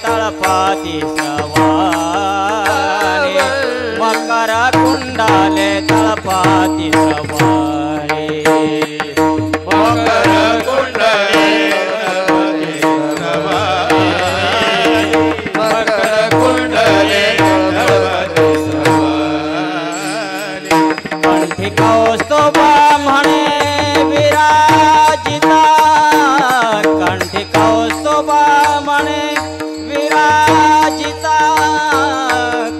तळपाती श्रवाणी मकर कुंडाले तळपाती श्रवाणी मकर कुंडले मकर कुंडले कंठी कौस्तुभा म्हणे विराजिता कंठी कौस्तुभा म्हणे विराजिता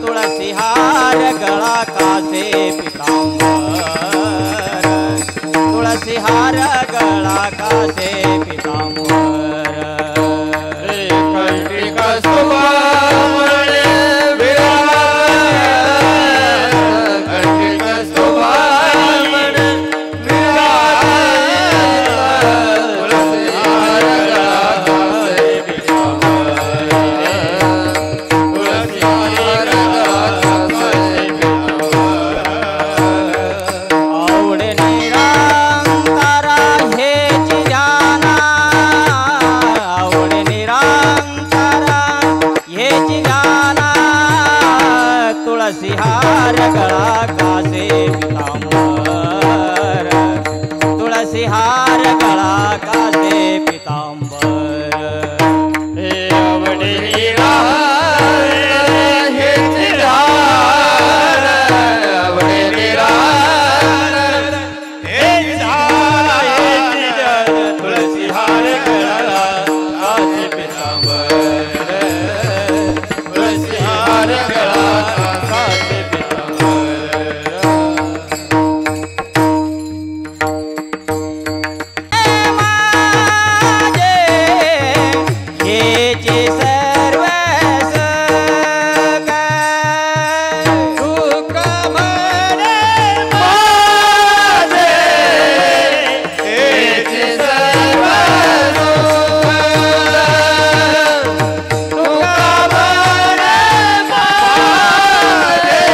तुळसी हार गळा कासे पितांबर तुळसी हार गळा कासे पितांबर कंठी कौस्तुभा म्हणे कंठी कौस्तुभा म्हणे तुळसी हार गळा कासे पितांबर तुळसी हार गळा कासे आवडे निरंकारा हेची जाना आवडे निरंकारा हेची जाना तुळसी हार गळा कासे पितांबर तुळसी हार गळा कासे पितांबर हे आवडे निराळ हेची जाण आवडे निराळ हेची जाण तुळसी हार गळा कासे पितांबर तुळसी हार गळा कासे माझे हेचे सर्व सुख म्हणे माझे हेचे सर्व सुख तुका म्हणे माझे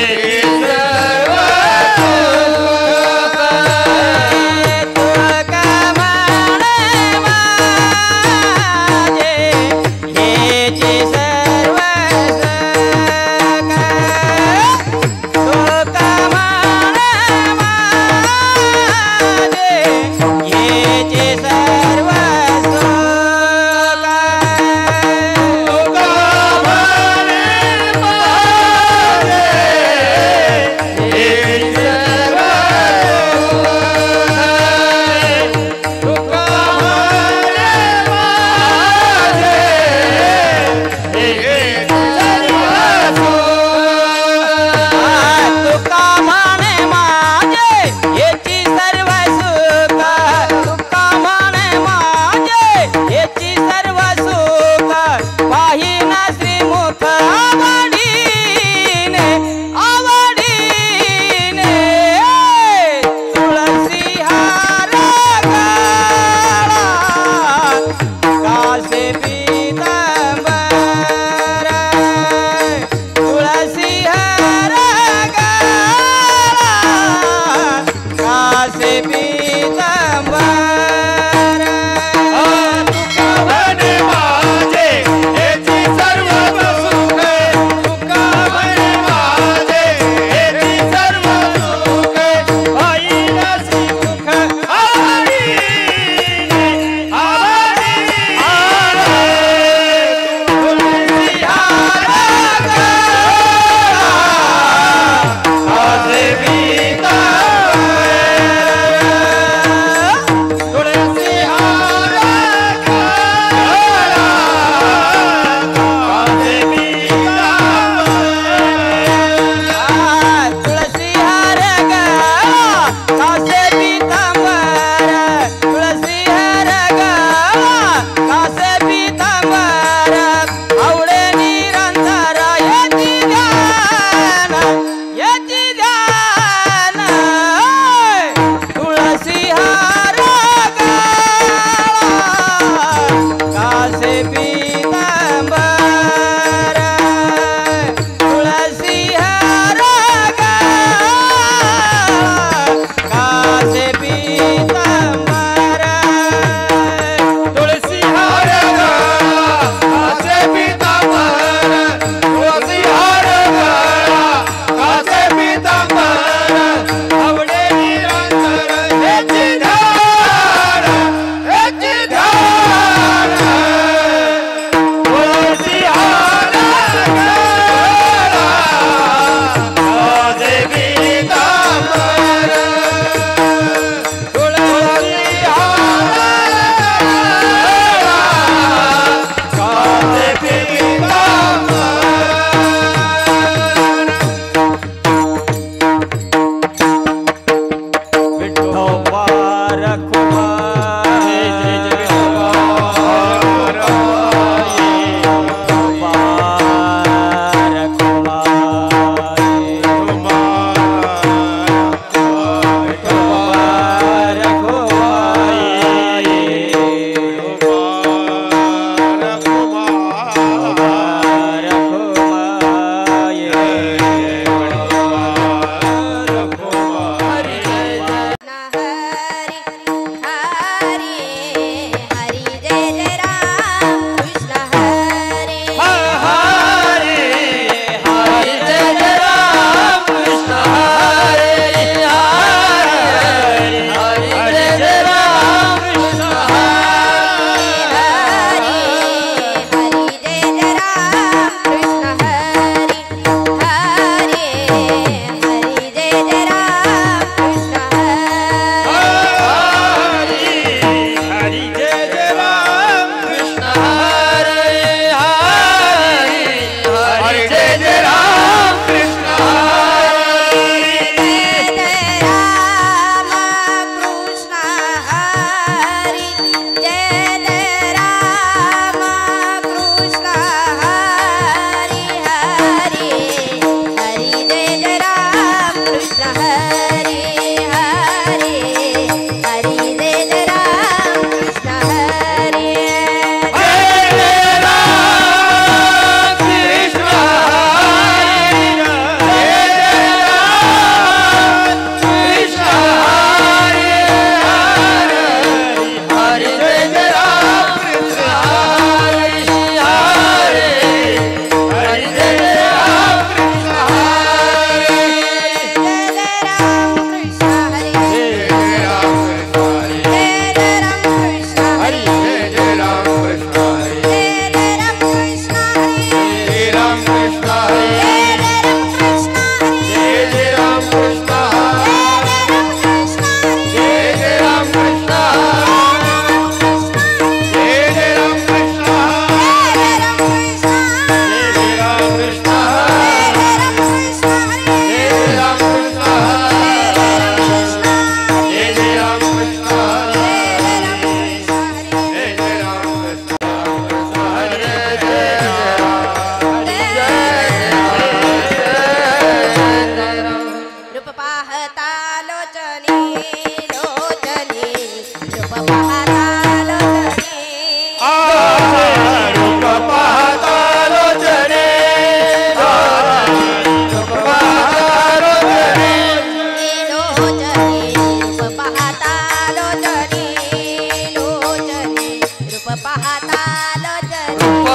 हेचे सर्व सुख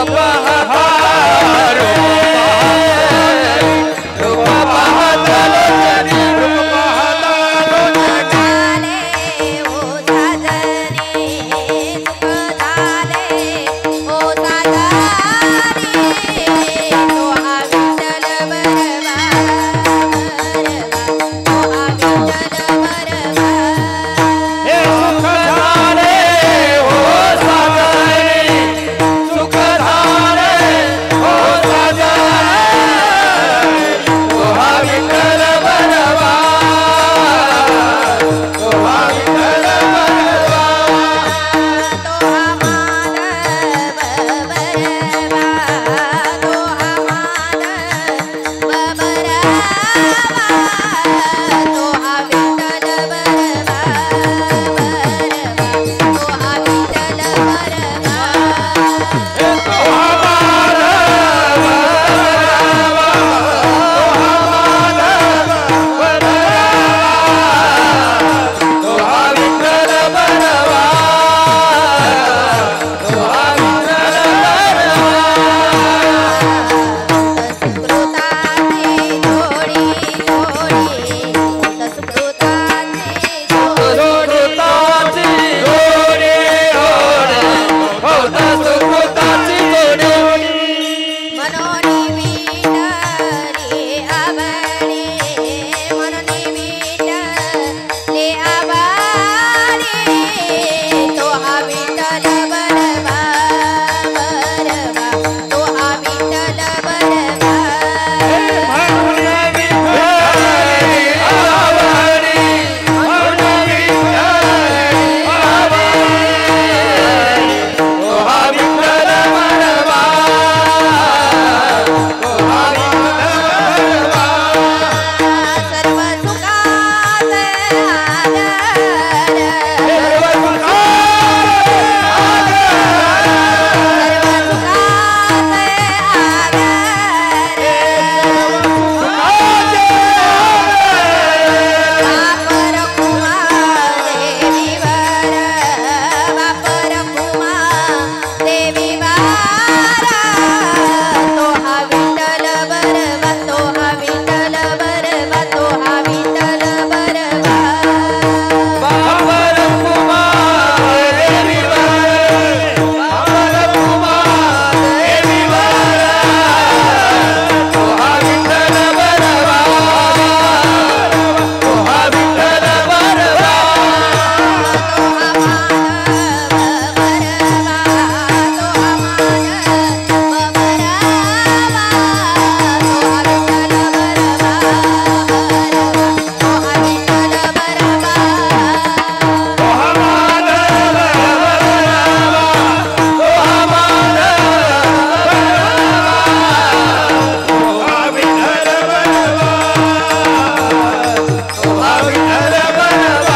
पाहता रूप पाहता लोचनी रूप पाहता लोचनी ओ साजनी सुख झाले ओ साजनी तो हा विठ्ठल बरवा तो हा विठ्ठल बरवा हे सुख झाले हो साजनी सुख झाले हो साजनी तो हा विठ्ठल बरवा तो हा विठ्ठल बरवा तो हा माधव बरवा तो हा माधव बरवा तो हा विठ्ठल बरवा तो हा विठ्ठल बरवा सुकृताची जोडी जोडी सुकृताची जोडी मनोनी विठ्ठले आवडे मनोनी विठ्ठले आवडे तो हा विठ्ठल बरवा तो हा विठ्ठल बरवा सर्व सुखात आदर सर्व सुखात आदर वापर कुमा देवीवर वापर कुमा देवीवर तो हा विठ्ठल बरवा तो हा विठ्ठल बरवा तो हा विठ्ठल बरवा तो हा माधव बरवा तो हा माधव बरवा तो हा विठ्ठल बरवा तो हा विठ्ठल बरवा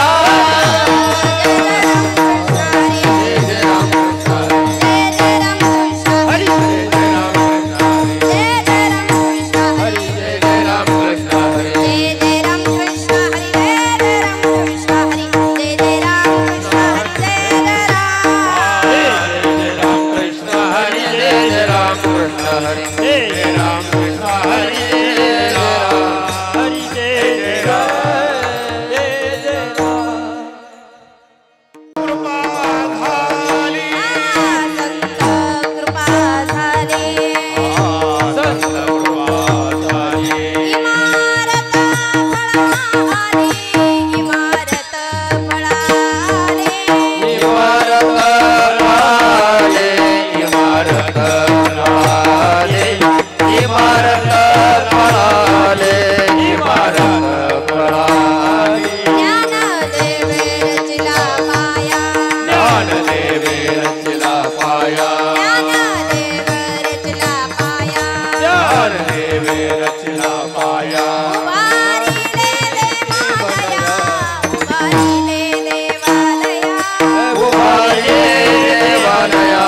देवालया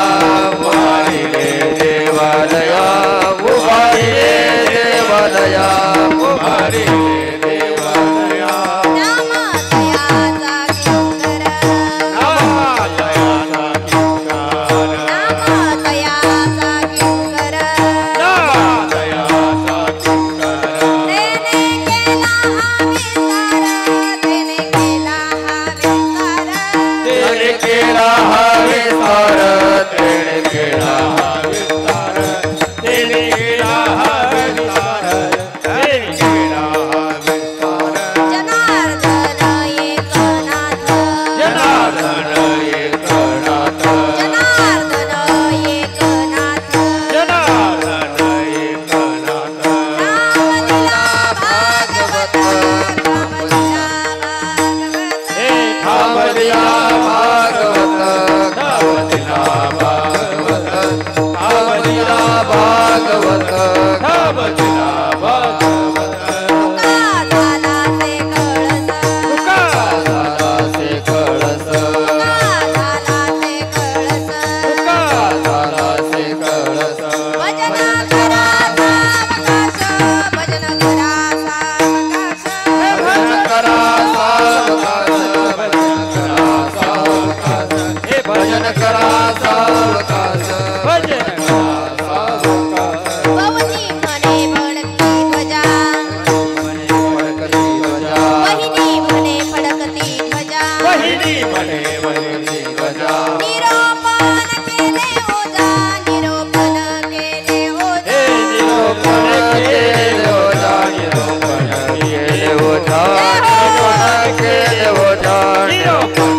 भजला भागवत भजला भागवत तुका झाला से कळस तुका झाला से कळस तुका झाला से कळस तुका झाला से कळस भजन करा सावकाश भजन करा सावकाश भजन करा सावकाश भजन करा सावकाश हे भजन करा सावकाश भजन करा सावकाश पवनी म्हणे भडकती ध्वजा फडकती ध्वजा वहिनी म्हणे फडकती ध्वजा वहिनी म्हणे वहिनी ध्वजा निरोपण केले ओझा निरोपण केले ओझा हे निरोपण केले ओझा निरोपण केले ओझा निरोपण केले ओझा निरोपण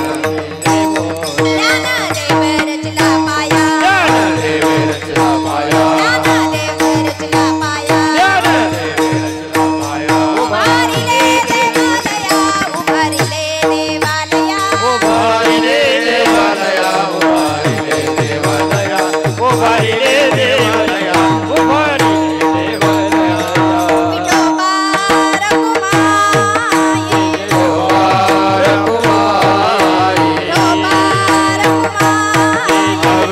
ज्ञानदेव रचला पाया ज्ञानदेव रचला माया ज्ञानदेव रचला पाया ज्ञानदेव रचला माया उभारिले देवालया उभारिले देवालया उभारिले देवालया उभारिले देवालया उभारिले देवालया उभारिले देवालया विठोबा रखुमाई विठोबा रखुमाई विठोबा रखुमाई विठोबा रखुमाई हरी हरी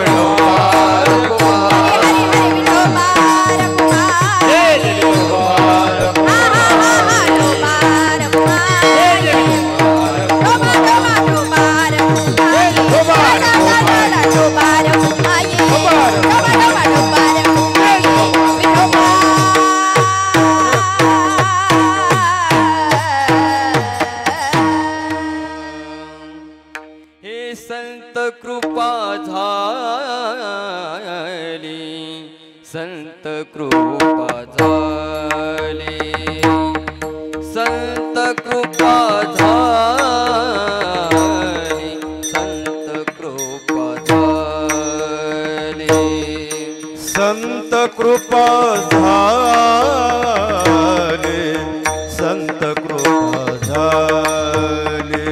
विठोबा रखुमाई हे विठोबा हा हा हा हा विठोबा रखुमाई विठोबा विठोबा रखुमाई विठोबा रखुमाई हे संत कृपा झाली संत कृपा झाली संत कृपा झाली संत कृपा झाली संत कृपा झाले संत कृपा झाले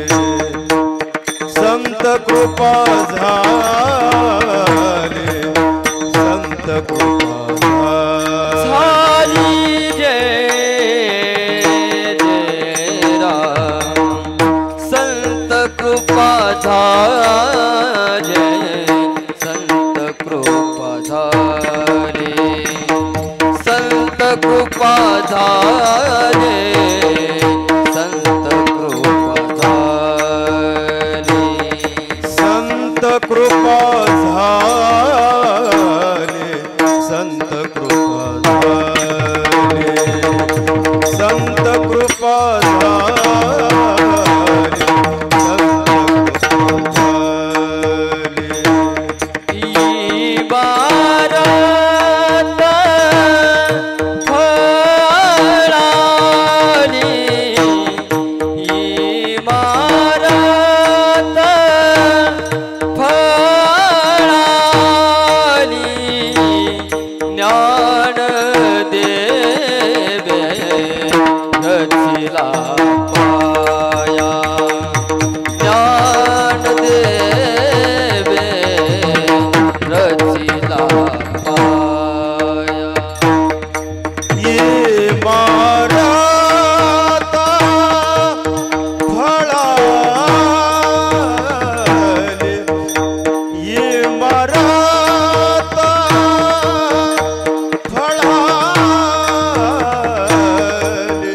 संत कृपा झाले संत कृपा झाले झाली जय जय राम संत कृपा झाली संत कृपा झाली संत कृपा झाली संत कृपा झाली संत कृपा झाले संत कृपा झाले संत कृपा झाले संत कृपा झाले इबारत फळाली इमारत फळाली ज्ञान देवे रचिला पाया ज्ञान देवे रचिला पाया ये माराता फळाले ये माराता फळाले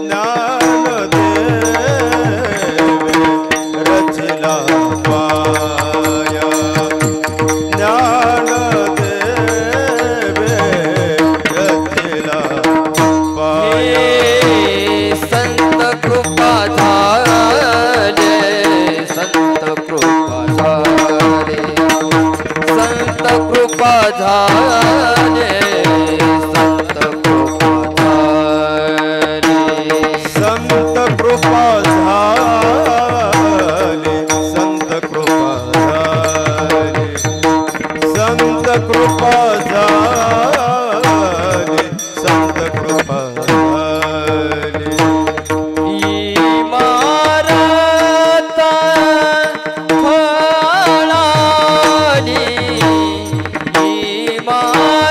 ज्ञान देवे रचला पाया ज्ञान देवे रचला पाया हे संत कृपा झाले संत कृपा झाले संत कृपा झाले संत कृपा झाले संत कृपा झाले संत कृपा झाले संत कृपा झाले संत कृपा झाले इमारत फळाली इमारत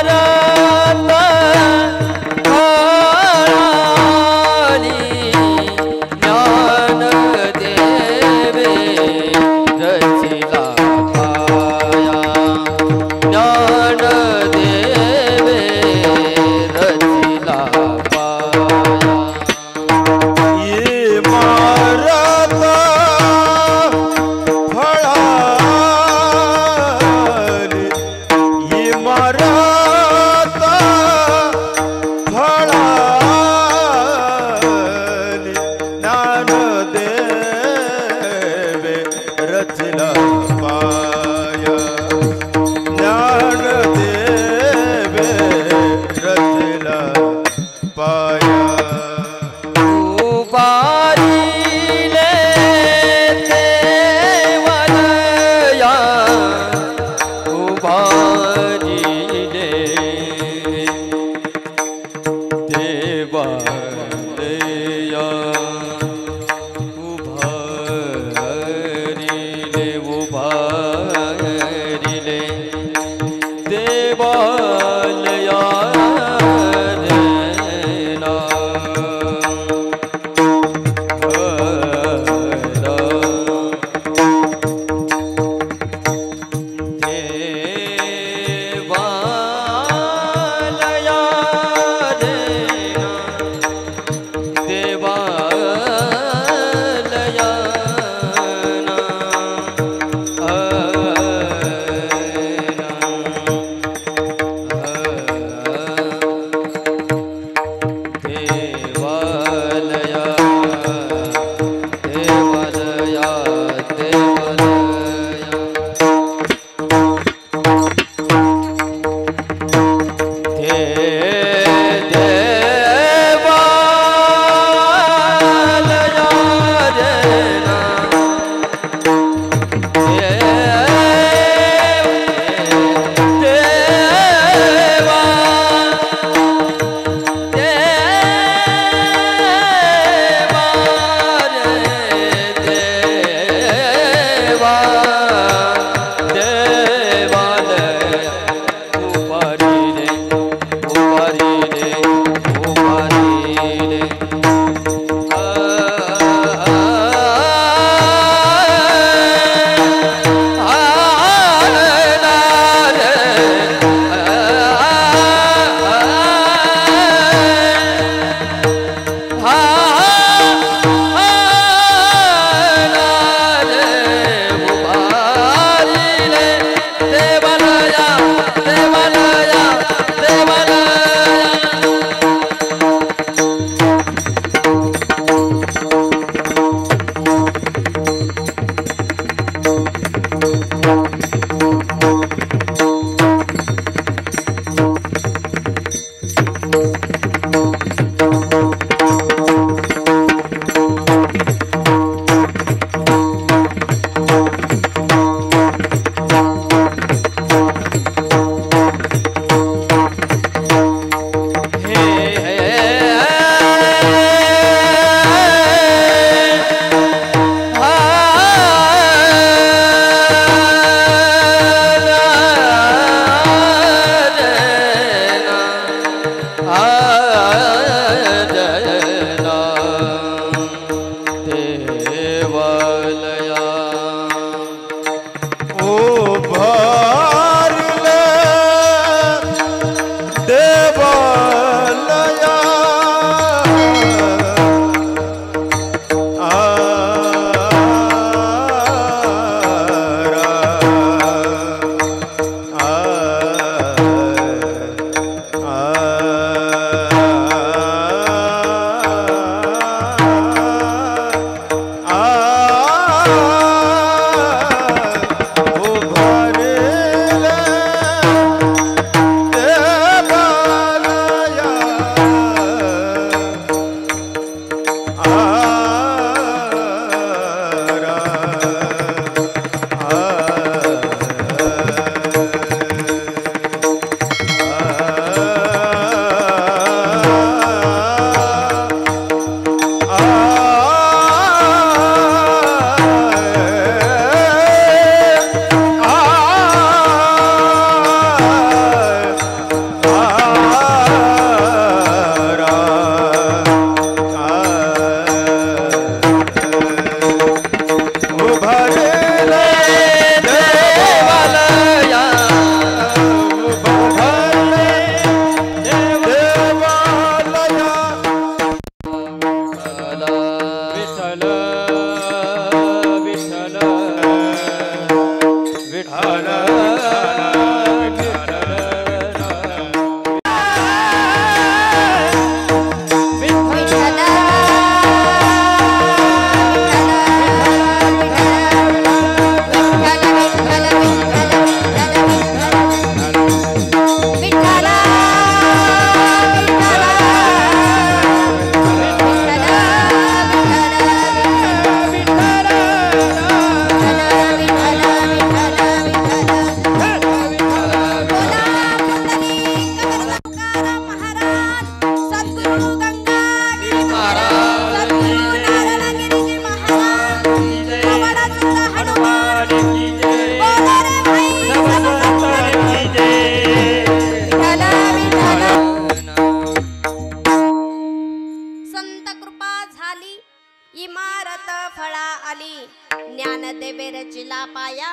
ज्ञानदेवे रचिला पाया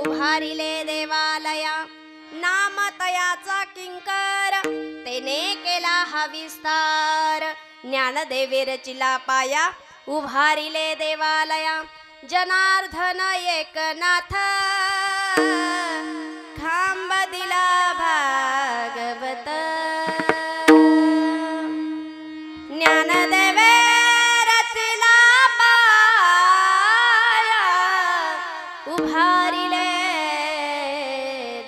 उभारिले देवालया नाम तयाचा किंकर तेने केला हा विस्तार ज्ञानदेवे रचिला पाया उभारिले देवालया जनार्दन एकनाथ खांब दिला भागवत ज्ञानदेवे रचिला पाया उभारिले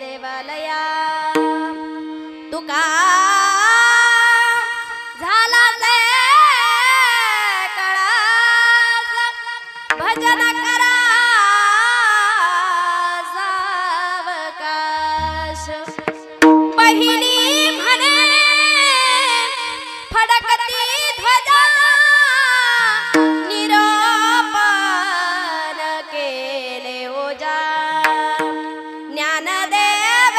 देवालया तुका झाला ते कळास भजन करा सावकाश पहिली म्हणे फडकती ध्वजा निरोपण केले ओजा ज्ञानदेव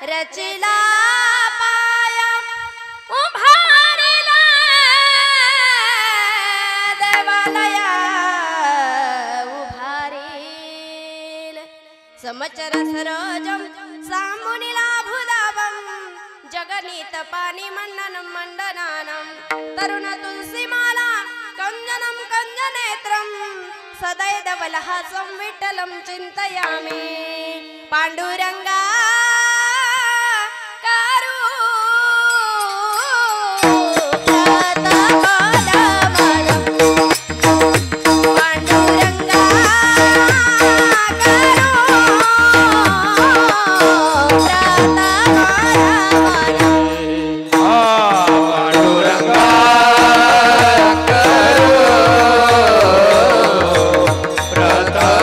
रचिला पाया उभारिला देवालया उभारिल समचर सरोजम सामुनिला भुलावम जगनीत पाणी मंडन मंडनानम तरुण तुलसी माला कंजनम कंजनेत्रम सदैदवलहासं विठ्ठलं चिंतयामि पांडुरंगा कारू प्रतापदामरम पांडुरंगा कारू प्रतापदामरम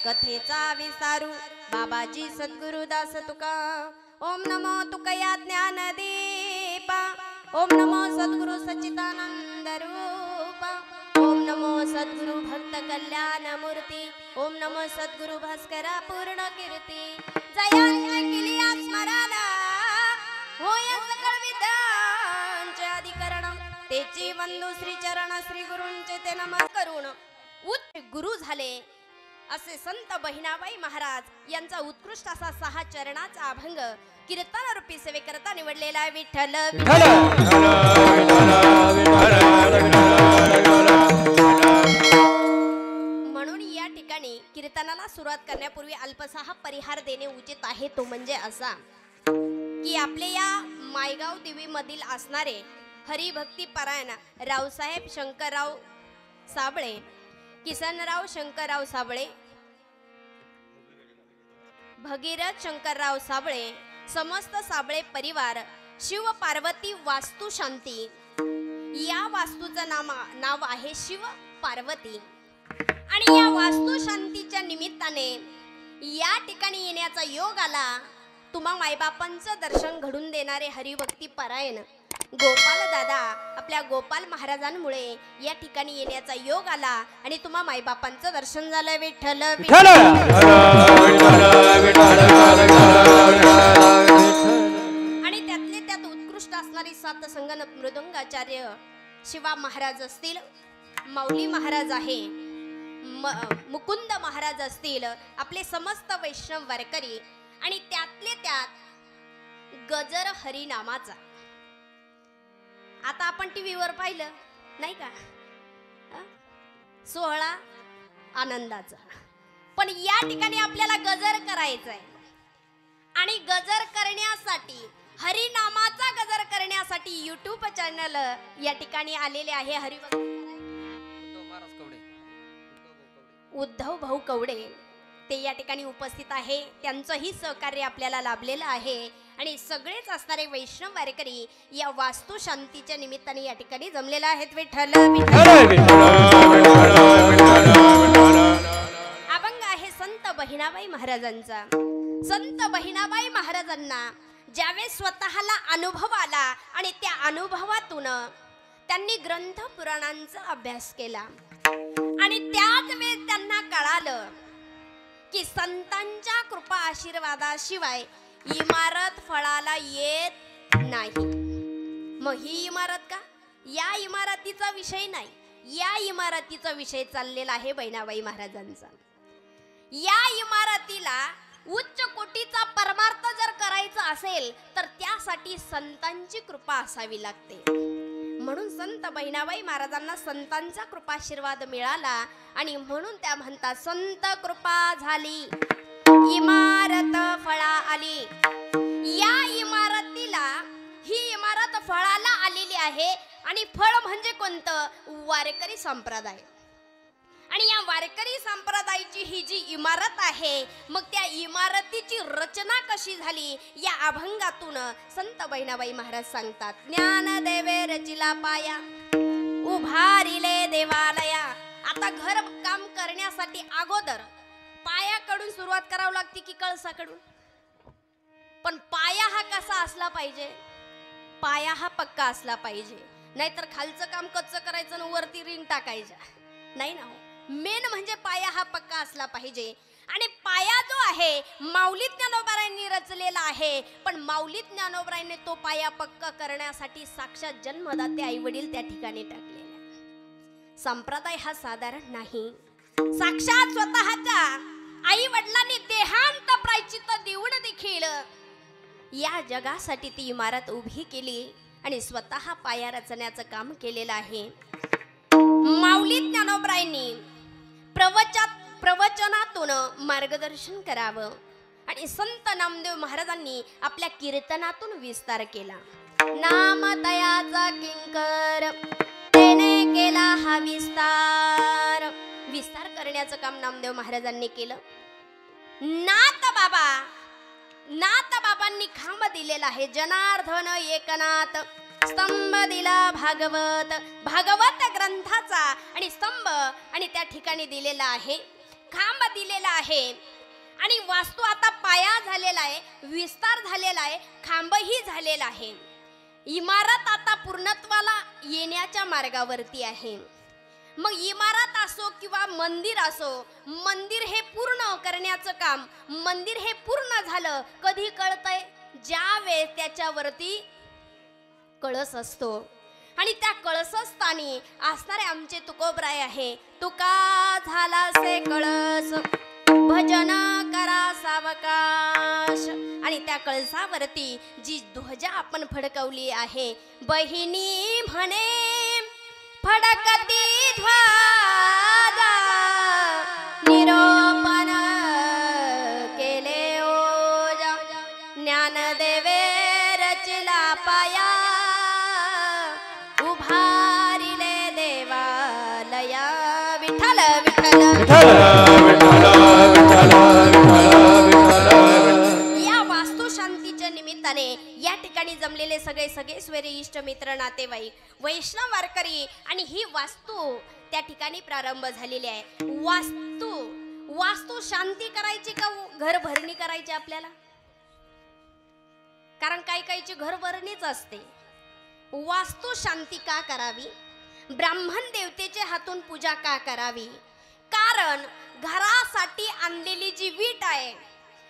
कथेचा विसारू बाबाजी सद्गुरुदास तुका ओम नमो तुकया ज्ञानदीपा ओम नमो सद्गुरु सच्चिदानंद रूपा ओम नमो सद्गुरु भक्त कल्याण मूर्ती ओम नमो सद्गुरु भास्करा पूर्ण कीर्ती जयांचे किलिया स्मरण होय सकळ विद्यांचे अधिकरण तेची वंदू श्री चरण श्री गुरूंचे ते नमस्कार करून उच्च गुरु झाले असे संत बहिणाबाई महाराज यांचा उत्कृष्ट असा 6 चरणाचा अभंग कीर्तन रूपी सेवेकरता निवडलेला विठ्ठल म्हणून या ठिकाणी कीर्तनाला सुरुवात करण्यापूर्वी अल्पसा परिहार देणे उचित आहे तो म्हणजे असा की आपले या मायगाव देवी मधील असणारे हरिभक्ती परायण रावसाहेब शंकरराव साबळे किसनराव शंकरराव साबळे भगीरथ शंकरराव साबळे समस्त साबळे परिवार शिव पार्वती वास्तु शांती या वास्तूचं नाव आहे शिव पार्वती आणि या वास्तु शांतीच्या निमित्ताने या ठिकाणी येण्याचा योग आला तुम्हा मायबापांचं दर्शन घडून देणारे हरिभक्ती परायण गोपाल दादा आपल्या गोपाल महाराजांमुळे या ठिकाणी येण्याचा योग आला आणि तुम्हा मायबापांचं दर्शन झालं विठ्ठल आणि त्यातले त्यात उत्कृष्ट असणारी सात संगणक मृदंगाचार्य शिवा महाराज असतील माऊली महाराज आहे मुकुंद महाराज असतील, आपले समस्त वैष्णव वारकरी आणि त्यातले त्यात गजर हरिनामाचा. आता आपण टीव्हीवर पाहिलं नाही का सोहळा आनंदाचा, पण या ठिकाणी आपल्याला गजर करायचा आहे आणि गजर करण्यासाठी हरिनामाचा गजर करण्यासाठी YouTube चॅनल या ठिकाणी आलेले आहे. उद्धव भाऊ कवडे ते या ठिकाणी उपस्थित आहे. त्यांचंही सहकार्य आपल्याला लाभलेलं आहे आणि सगळेच असणारे वैष्णव वारकरी या वास्तू शांतीच्या निमित्ताने या ठिकाणी जमलेला आहेत. विठ्ठल अभंग आहे संत बहिणाबाई महाराजांचा. संत बहिणाबाई महाराजांना ज्यावेळेस स्वतःला अनुभव आला आणि त्या अनुभवातून त्यांनी ग्रंथ पुराणांचा अभ्यास केला आणि त्याच वेळेस त्यांना कळालं की संतांच्या कृपा आशीर्वादाशिवाय इमारत फळाला येत नाही. मग ही इमारत का? या इमारतीचा विषय नाही, या इमारतीचा विषय चाललेला आहे बहिणाबाई महाराजांचा. या इमारतीला उच्च कोटीचा परमार्थ जर करायचा असेल तर त्यासाठी संतांची कृपा असावी लागते. म्हणून संत बहिणाबाई महाराजांना संतांचा कृपाशीर्वाद मिळाला आणि म्हणून त्या म्हणतात संत कृपा झाली इमारत फळा आली. या इमारतीला ही इमारत फळाला आलेली आहे आणि फळ म्हणजे कोणतं? वारकरी संप्रदाय. आणि या वारकरी संप्रदायाची ही जी इमारत आहे, मग त्या इमारतीची रचना कशी झाली या अभंगातून संत बहिणाबाई महाराज सांगतात. ज्ञानदेवे रचिला पाया उभारिले देवालया. आता घर काम करण्यासाठी अगोदर पायाकडून सुरुवात करावी लागते की कळसाकडून? पण पाया हा कसा असला पाहिजे? पाया हा पक्का असला पाहिजे, नाहीतर खालचं काम कच्चं करायचं आणि वरती रिंग टाकायच्या नाही ना. मेन म्हणजे पाया हा पक्का असला पाहिजे. आणि पाया जो आहे माऊली ज्ञानोबारायांनी रचलेला आहे, पण माऊली ज्ञानोबारायांनी तो पाया पक्का करण्यासाठी साक्षात जन्मदाते आई वडील त्या ठिकाणी टाकलेला. संप्रदाय हा साधारण नाही. साक्षात स्वतःच्या आई वडिलांनी देहांत प्रायश्चित्त देऊन देखील या जगासाठी ती इमारत उभी केली आणि स्वतः पाया रचण्याचं काम केलेलं आहे. माऊली ज्ञानोबारायांनी प्रवचनातून मार्गदर्शन करावं आणि संत नामदेव महाराजांनी आपल्या कीर्तनातून विस्तार केला. नामतयाचा किंकर तेने केला हा विस्तार. विस्तार करण्याचं काम नामदेव महाराजांनी केलं. नाथ बाबांनी खांब दिलेला आहे. जनार्दन एकनाथ स्तंभ दिला भागवत. भागवत ग्रंथाचा आणि स्तंभ आणि त्या ठिकाणी दिलेला आहे, खांब दिलेला आहे. आणि वास्तू आता पाया झालेला आहे, विस्तार झालेला आहे, खांबही झालेला आहे. इमारत आता पूर्णत्वाला येण्याच्या मार्गावरती आहे. मग इमारत असो किंवा मंदिर असो, मंदिर हे पूर्ण करण्याचं काम, मंदिर हे पूर्ण झालं कधी कळतंय? ज्या वेळेस त्याच्यावरती कळस असतो आणि त्या कळसस्थानी असणारे आमचे तुकोबराय आहे. तुका झाला से कळस भजन करा सावकाश. आणि त्या कळसावरती जी ध्वजा आपण फडकवली आहे, बहिणी म्हणे फडकती ध्वजा निरोपण केले ओजा. ज्ञानदेवे रचला पाया उभारिले देवालया. विठ्ठल विठ्ठल या वास्तू शांतीच्या निमित्ताने या ठिकाणी जमलेले सगळे स्वैरी इष्ट मित्र नातेवाईक वैष्णव वारकरी आणि ही वास्तू त्या ठिकाणी प्रारंभ झालेली आहे. वास्तू शांती करायची का घर भरणी करायची आपल्याला? कारण काहीची घर भरणीच असते. वास्तू शांती का करावी? ब्राह्मण देवतेचे हातून पूजा का करावी? कारण घरासाठी आणलेली जी वीट आहे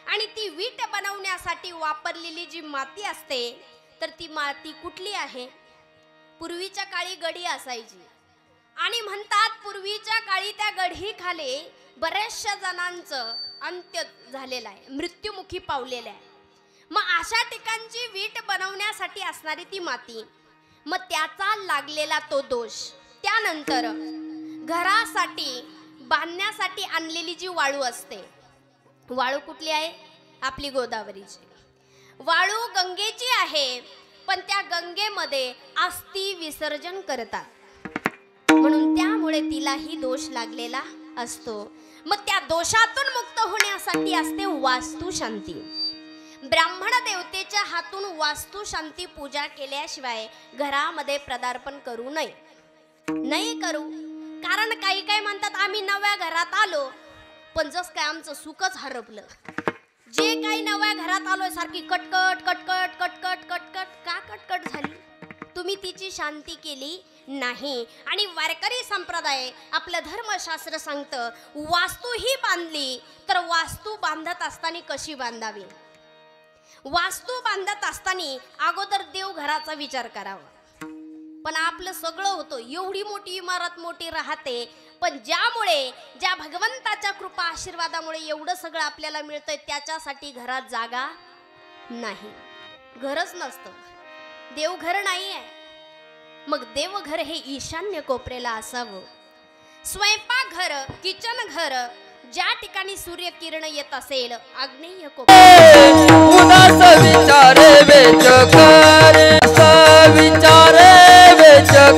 आणि ती वीट बनवण्यासाठी वापरलेली जी माती असते, तर ती माती कुठली आहे? पूर्वीच्या काळी गडी असायची. आणि म्हणतात पूर्वीच्या काळी त्या गढी खाली बऱ्याचशा जणांचं अंत्य झालेलं आहे, मृत्युमुखी पावलेलं आहे. मग अशा ठिकाणची वीट बनवण्यासाठी असणारी ती माती, मग त्याचा लागलेला तो दोष. त्यानंतर घरासाठी बांधण्यासाठी आणलेली जी वाळू असते, वाळू कुठली आहे? आपली गोदावरीची वाळू गंगेची आहे, पण त्या गंगेमध्ये अस्थि विसर्जन करतात, म्हणून त्यामुळे तिलाही दोष लागलेला असतो. मग त्या दोषातून मुक्त होण्यासाठी असते वास्तू शांती. ब्राह्मण देवतेच्या हातून वास्तू शांती पूजा केल्याशिवाय घरामध्ये पदार्पण करू नये. नाही करू, कारण काही काय म्हणतात आम्ही नव्या घरात आलो, पण जस काय आमचं सुखच हरपलं. जे काही नव्या घरात आलोय सारखी कटकट कटकट कटकट कटकट का कटकट झाली? तुम्ही तिची शांती केली नाही. आणि वारकरी संप्रदाय आपलं धर्मशास्त्र सांगतं वास्तू ही बांधली तर वास्तू बांधत असताना कशी बांधावी? वास्तू बांधत असताना अगोदर देवघराचा विचार करावा. पण आपलं सगळं होतं, एवढी मोठी इमारत मोठी राहते, पण ज्या भगवंताच्या कृपा आशीर्वादामुळे एवढं सगळं आपल्याला मिळतंय त्याच्यासाठी घरात जागा नाही, घरच नसतं, देवघर नाही आहे. मग देवघर हे ईशान्य कोपऱ्याला असावं. स्वयंपाकघर, किचन घर ज्या ठिकाणी सूर्यकिरण येत असेल, आग्नेय कोपऱ्यात. उदास विचारे वेचकारी, विचारे वेचकारी,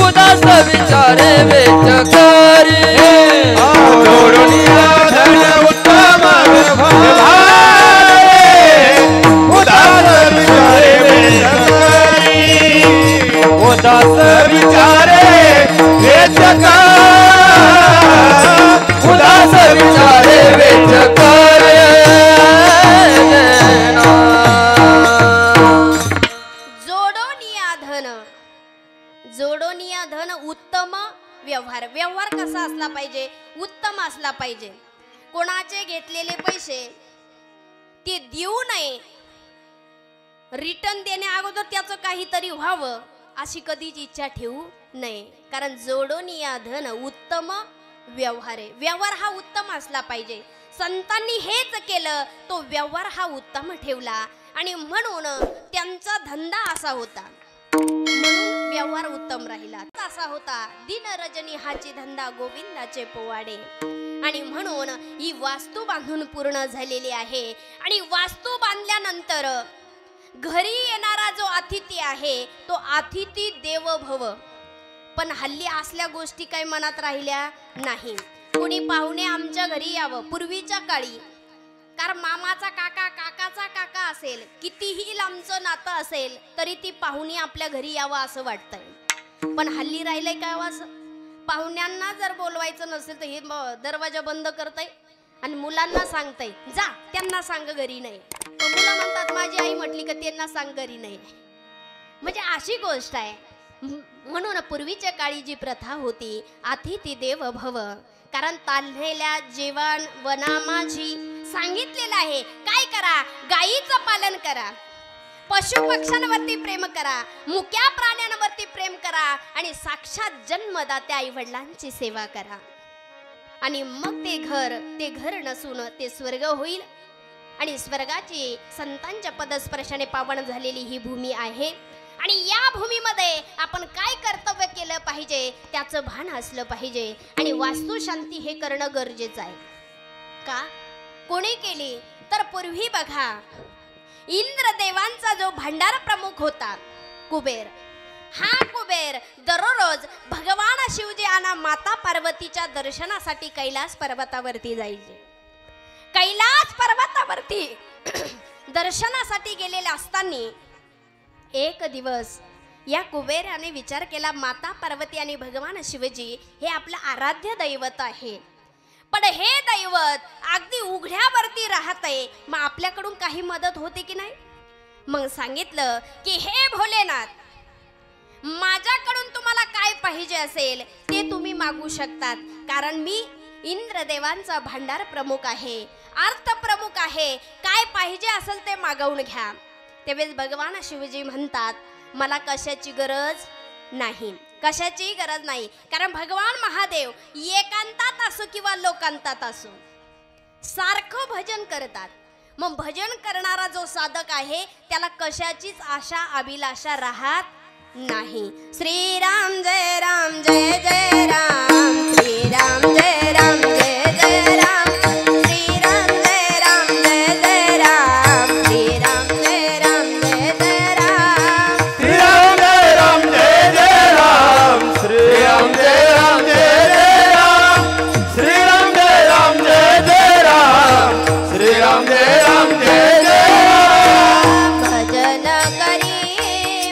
उदास विचारे वेचकारी. उत्तम उदास विचारे वेचकारी, उदास विचारे वेचकारी, उदास विचारे वेचकारी. जोडोनिया धन उत्तम व्यवहार. व्यवहार कसा असला पाहिजे? उत्तम असला पाहिजे. कोणाचे घेतलेले पैसे ते देऊ नये, रिटर्न देण्या अगोदर त्याचं काहीतरी व्हावं अशी कधीच इच्छा ठेवू नये. कारण जोडोनिया धन उत्तम व्यवहार आहे. व्यवहार हा उत्तम असला पाहिजे. संतांनी हेच केलं, तो व्यवहार हा उत्तम ठेवला आणि म्हणून त्यांचा धंदा असा होता, म्हणून व्यवहार उत्तम राहिला. असा होता दिन रजनी हाची धंदा गोविंदाचे पोवाडे. आणि म्हणून ही वास्तू बांधून पूर्ण झालेली आहे. आणि वास्तू बांधल्यानंतर घरी येणारा जो अतिथी आहे तो अतिथी देव भव. पण हल्ली असल्या गोष्टी काही मनात राहिल्या नाही. कोणी पाहुणे आमच्या घरी यावं, पूर्वीच्या काळी कारण मामाचा काका, काकाचा काका असेल, कितीही लांबचं नातं असेल तरी ती पाहुणी आपल्या घरी यावं असं वाटतंय. पण हल्ली राहिलंय काय असं? पाहुण्यांना जर बोलवायचं नसेल तर हे दरवाजा बंद करताय आणि मुलांना सांगताय जा, त्यांना सांग घरी नाही. मुलं म्हणतात माझी आई म्हटली का त्यांना सांग घरी नाही. म्हणजे अशी गोष्ट आहे. म्हणून पूर्वीच्या काळी जी प्रथा होती अतिथी देव भव. कारण ताल्हेल्या जेवण वना माझी सांगितलेलं आहे. काय करा? गायीचं पालन करा, पशु पक्ष्यांवरती प्रेम करा, मुक्या प्राण्यांवरती प्रेम करा आणि साक्षात जन्मदात्या आई वडिलांची सेवा करा. आणि मग ते घर नसून ते स्वर्ग होईल. आणि स्वर्गाची संतांच्या पदस्पर्शाने पावन झालेली ही भूमी आहे. आणि या भूमीमध्ये आपण काय कर्तव्य केलं पाहिजे त्याचं भान असलं पाहिजे. आणि वास्तू शांती हे करणं गरजेचं आहे. का? कोणी केली तर पूर्वी बघा इंद्रदेवांचा जो भंडार प्रमुख होता कुबेर, हा कुबेर दररोज भगवान शिवजी आणि माता पार्वतीच्या दर्शनासाठी कैलास पर्वतावरती जायचे. कैलास पर्वतावरती दर्शनासाठी गेलेले असताना एक दिवस या कुबेराने विचार केला, माता पार्वती आणि भगवान शिवजी हे आपलं आराध्य दैवत आहे, पण हे दैवत अगदी उघड्यावरती राहतंय, मग आपल्याकडून काही मदत होते की नाही? मग सांगितलं की हे भोलेनाथ, माझ्याकडून तुम्हाला काय पाहिजे असेल ते तुम्ही मागू शकतात, कारण मी इंद्रदेवांचा भांडार प्रमुख आहे, अर्थ प्रमुख आहे, काय पाहिजे असेल ते मागवून घ्या. तेव्हा भगवान शिवजी म्हणतात मला कशाची गरज नाही, कशाचीही गरज नाही. कारण भगवान महादेव एकांतात असो किंवा लोकांतात असो सारखं भजन करतात. मग भजन करणारा जो साधक आहे त्याला कशाचीच आशा अभिलाषा राहत नाही. श्रीराम जय राम जय जय राम, श्रीराम जय राम जय जय राम, श्रीराम जय राम जय जय राम, श्रीराम जय राम जय जय राम, श्रीराम जय राम जय जय राम, श्रीराम जय राम जय जय राम, श्रीराम जय राम जय जय राम, श्रीराम जय राम जय जय राम. भजन करी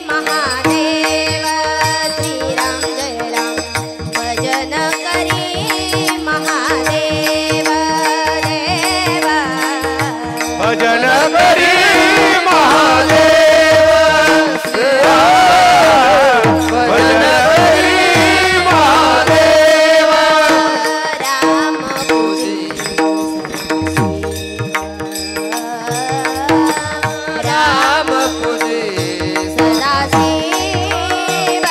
महादेव, श्रीराम जय राम, भजन करी महादेव देव, भजन करी महादेव, भजन करी महादेव. राम राम पूजे सदा शिव,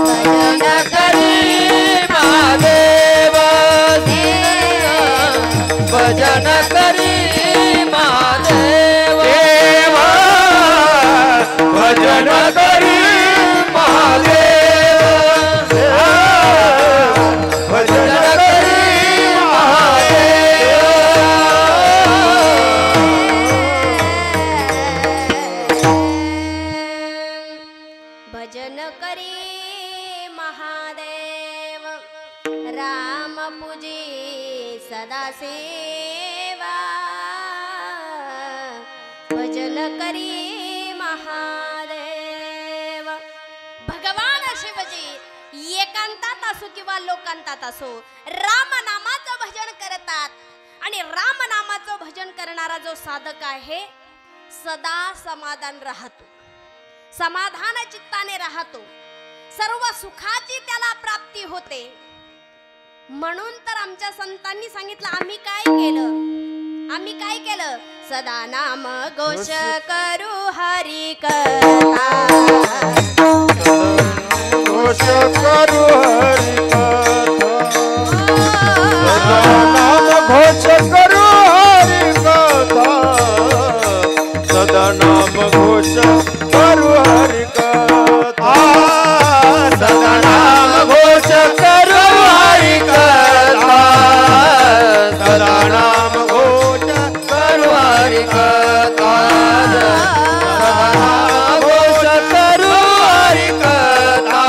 भजन करी महादेव, भजन करी महादेव, देव भजन करी महादेव, भजन करी महादेव. भजन करी महादेव, राम पूजे सदा सेवा, भजन करी महादेव. भगवान शिवजी एकांतात असो किंवा लोकांतात असो रामनामाचं भजन करतात. आणि रामनामाचं भजन करणारा जो साधक आहे सदा समाधान राहतो, समाधान चित्ताने राहतो, सर्व सुखाची त्याला प्राप्ती होते. म्हणून तर आमच्या संतांनी सांगितलं आम्ही काय केलं, सदा नाम घोष करू हरी कथा, घोष करू हरी कथा, नाम घोष करू हरी कथा, सदा नाम घोष करू हरी कथा, सदा नाम घोष करू हरी कथा, सदा नाम घोष करू हरी कथा, सदा नाम घोष करू हरी कथा,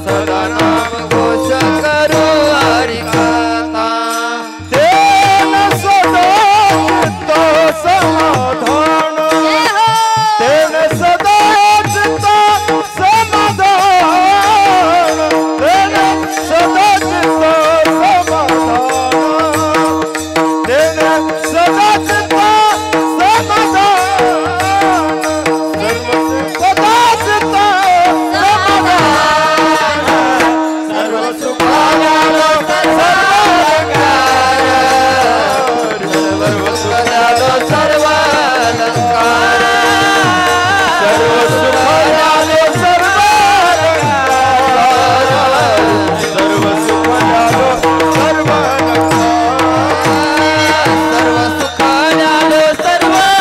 सदा नाम घोष करू हरी कथा. तेन सदा चित्त समाधान, तेन सदा चित्त समाधान, तेन सदा चित्त समाधान, तेन सदा चित्त समाधान, सदा चित्त समाधान, सर्व सुखाला सर्वालंकार, सर्व सुखाला सर्वालंकार, सर्व सुखाला सर्वालंकार, सर्व सुखाला सर्वालंकार, सर्व सुखाला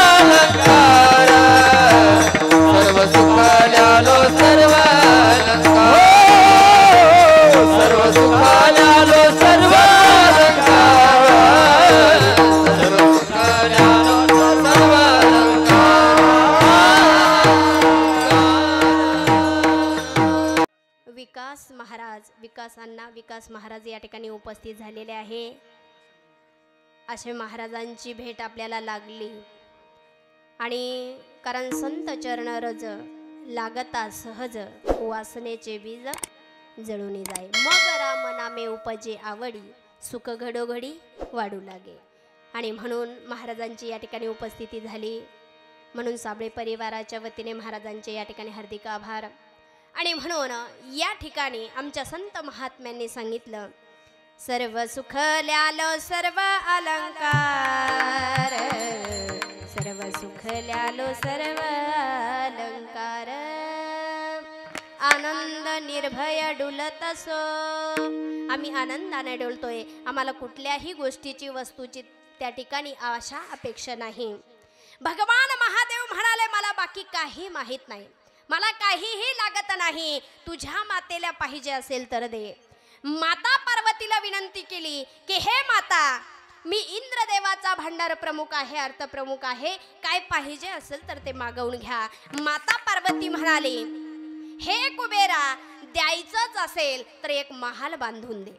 सर्वालंकार, सर्व सुखाला सर्वालंकार, सर्व सुखाला सर्वालंकार, सर्व सुखाला सर्वालंकार. विकास महाराज या ठिकाणी उपस्थित झालेले आहे. अशा महाराजांची भेट आपल्याला लागली. आणि कारण संत चरण रज लागता सहज, वासनेचे बीज जळून जाय, मग राम नामे उपजे आवडी, सुख घडोघडी वाढू लागे. आणि म्हणून महाराजांची या ठिकाणी उपस्थिती झाली. म्हणून साबळे परिवाराच्या वतीने महाराजांचे या ठिकाणी हार्दिक आभार. आणि म्हणून या ठिकाणी आमच्या संत महात्म्यांनी सांगितलं, सर्व सुखल्यालो सर्व अलंकार, सर्व सुखल्यालो सर्व अलंकार. निर्भय डुलत असो. आम्ही आनंदाने डोलतोय. आम्हाला कुठल्याही गोष्टीची वस्तूची त्या ठिकाणी आशा अपेक्षा नाही. भगवान महादेव म्हणाले मला बाकी काही माहित नाही, मला काहीही लागत नाही, तुझ्या मातेला पाहिजे असेल तर दे. माता पार्वतीला विनंती केली की हे माता, मी इंद्रदेवाचा भांडार प्रमुख आहे, अर्थ प्रमुख आहे, काय पाहिजे असेल तर ते मागवून घ्या. माता पार्वती म्हणाली हे कुबेरा, द्यायचंच असेल तर एक महाल बांधून दे.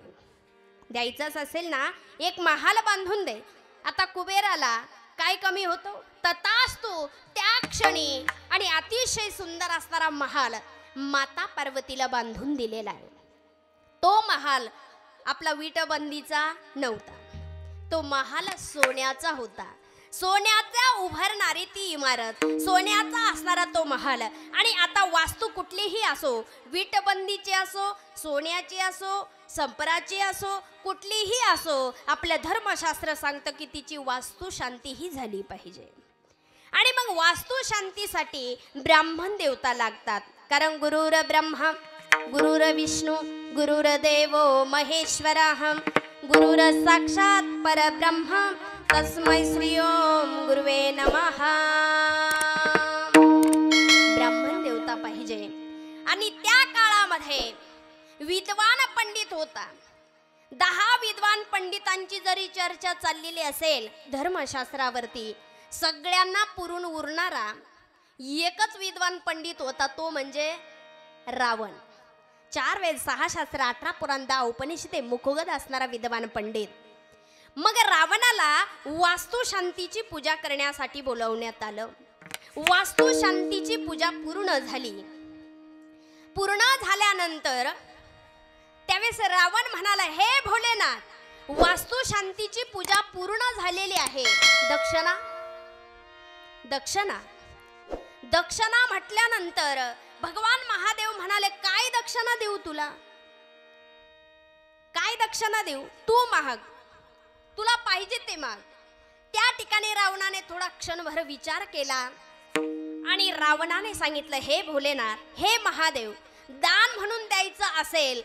द्यायचंच असेल ना, एक महाल बांधून दे. आता कुबेराला काय कमी होतो? तथास्तु त्या क्षणी आणि अतिशय सुंदर असणारा महाल माता पार्वतीला बांधून दिलेला आहे. तो महाल आपला विटबंदीचा नव्हता, तो महाल सोन्याचा होता. सोन्याचा उभारणारी ती इमारत, सोन्याचा असणारा तो महाल. आणि आता वास्तू कुठलीही असो, विटबंदीची असो, सोन्याची असो, संपराची असो, कुठलीही असो, आपलं धर्मशास्त्र सांगतं की तिची वास्तू शांती ही झाली पाहिजे. आणि मग वास्तू शांतीसाठी ब्राह्मण देवता लागतात. कारण गुरुर ब्रह्मा गुरुर विष्णू गुरुर्देवो महेश्वरः गुरुर साक्षात परब्रह्म तस्मै श्री ओम गुरुवे नमः. ब्राह्मण देवता पाहिजे. आणि त्या काळामध्ये विद्वान पंडित होता. 10 विद्वान पंडितांची जरी चर्चा चाललेली असेल धर्मशास्त्रावरती, सगळ्यांना पुरून उरणारा एकच विद्वान पंडित होता, तो म्हणजे रावण. 4 वेद 6 शास्त्र 18 पुराण 10 उपनिषदे मुखोगत असणारा विद्वान पंडित. मग रावणाला वास्तू शांतीची पूजा करण्यासाठी बोलवण्यात आलं. वास्तू शांतीची पूजा पूर्ण झाली. पूर्ण झाल्यानंतर त्यावेळेस रावण म्हणाला हे भोलेनाथ, वास्तू शांतीची पूजा पूर्ण झालेली आहे, दक्षिणा दक्षिणा दक्षिणा म्हटल्यानंतर भगवान महादेव म्हणाले काय दक्षिणा देऊ तुला, काय दक्षिणा देऊ, तू माग, तुला पाहिजे ते माग. त्या ठिकाणी रावणाने थोडा क्षणभर विचार केला आणि रावणाने सांगितलं हे भोलेनाथ, हे महादेव, दान म्हणून द्यायचं असेल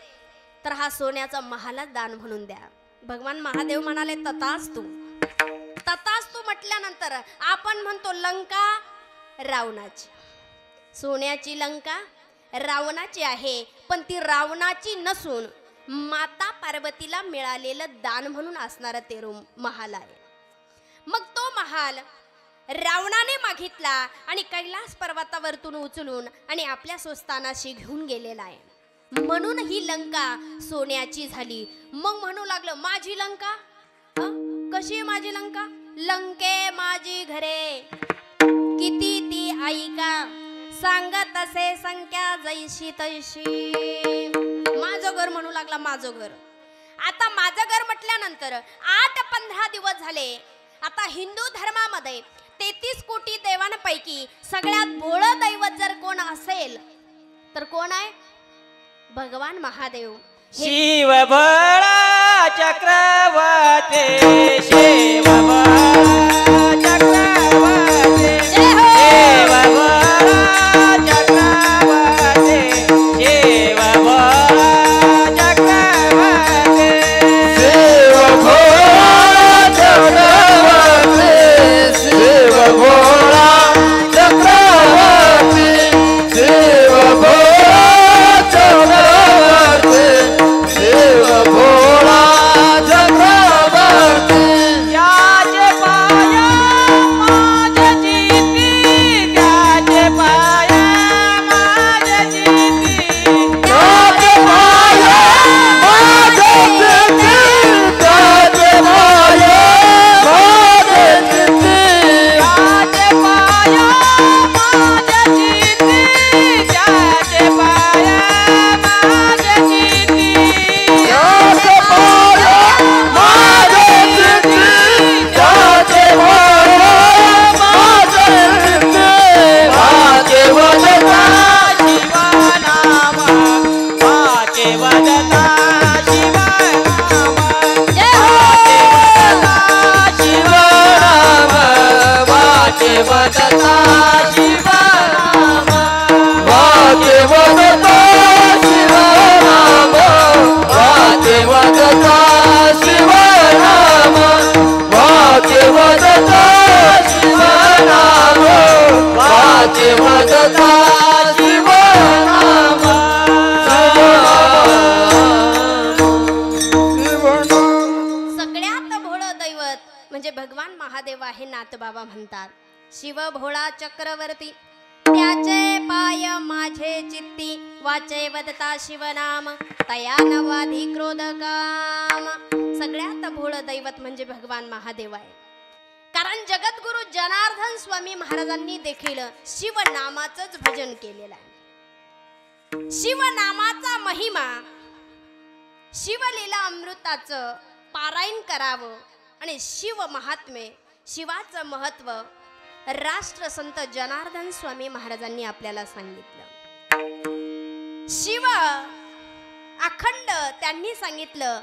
तर हा सोन्याचा महालच दान म्हणून द्या. भगवान महादेव म्हणाले तथास्तु. तथास्तु म्हटल्यानंतर आपण म्हणतो लंका रावणाची, सोन्याची लंका रावणाची आहे, पण ती रावणाची नसून माता पार्वतीला मिळालेलं दान म्हणून असणारा ते महाल आहे. मग तो महाल रावणाने मागितला आणि कैलास पर्वतावरतून उचलून आणि आपल्या स्वस्थानाशी घेऊन गेलेला आहे. म्हणून ही लंका सोन्याची झाली. मग म्हणू लागलं माझी लंका, कशी माझी लंका, लंके माझी घरे किती ती ऐका, सांगत असे संख्या जैशी तैशी. माझं घर म्हणू लागला, माझं घर. आता माझं घर म्हटल्यानंतर 8-15 दिवस झाले. आता हिंदू धर्मामध्ये 33 कोटी देवांपैकी सगळ्यात भोळं दैवत जर कोण असेल तर कोण आहे? भगवान महादेव. शिव भोळा चक्रवर्ती, शिव भोळा चक्रवर्ती, शिव भोळा चक्रवर्ती, शिव भोळा चक्रवर्ती, शिव भोळा चक्रवर्ती, शिव भोळा चक्रवर्ती, शिव भोळा चक्रवर्ती, शिव भोळा चक्रवर्ती. त्याचे पाया माझ्या जीती, त्याचे पाया माझ्या जीती, त्याचे पाया माझ्या जीती, त्याचे पाया माझ्या जीती, त्याचे पाया माझ्या जीती, त्याचे पाया माझ्या जीती, त्याचे पाया माझ्या जीती, त्याचे पाया माझ्या जीती. वाचे वदता शिवनाम, वाचे वदता शिवनाम, शिवनाम, वाचे वदता शिवनाम, वाचे वदता शिवनाम. म्हणतात, शिव भोळा चक्रवर्ती त्याचे पाय माझे चित्ती, वाचे वदता शिवनाम तया नवाधी क्रोध काम. सगळ्यात भोळ दैवत म्हणजे भगवान महादेव आहे. कारण जगद्गुरु जनार्दन स्वामी महाराजांनी देखील शिवनामाचंच भजन केलेलं आहे. शिवनामाचा महिमा, शिवलीला अमृताचं पारायण करावं आणि शिव महात्म्य, शिवाचं महत्व राष्ट्रसंत जनार्दन स्वामी महाराजांनी आपल्याला सांगितलं. शिव अखंड त्यांनी सांगितलं,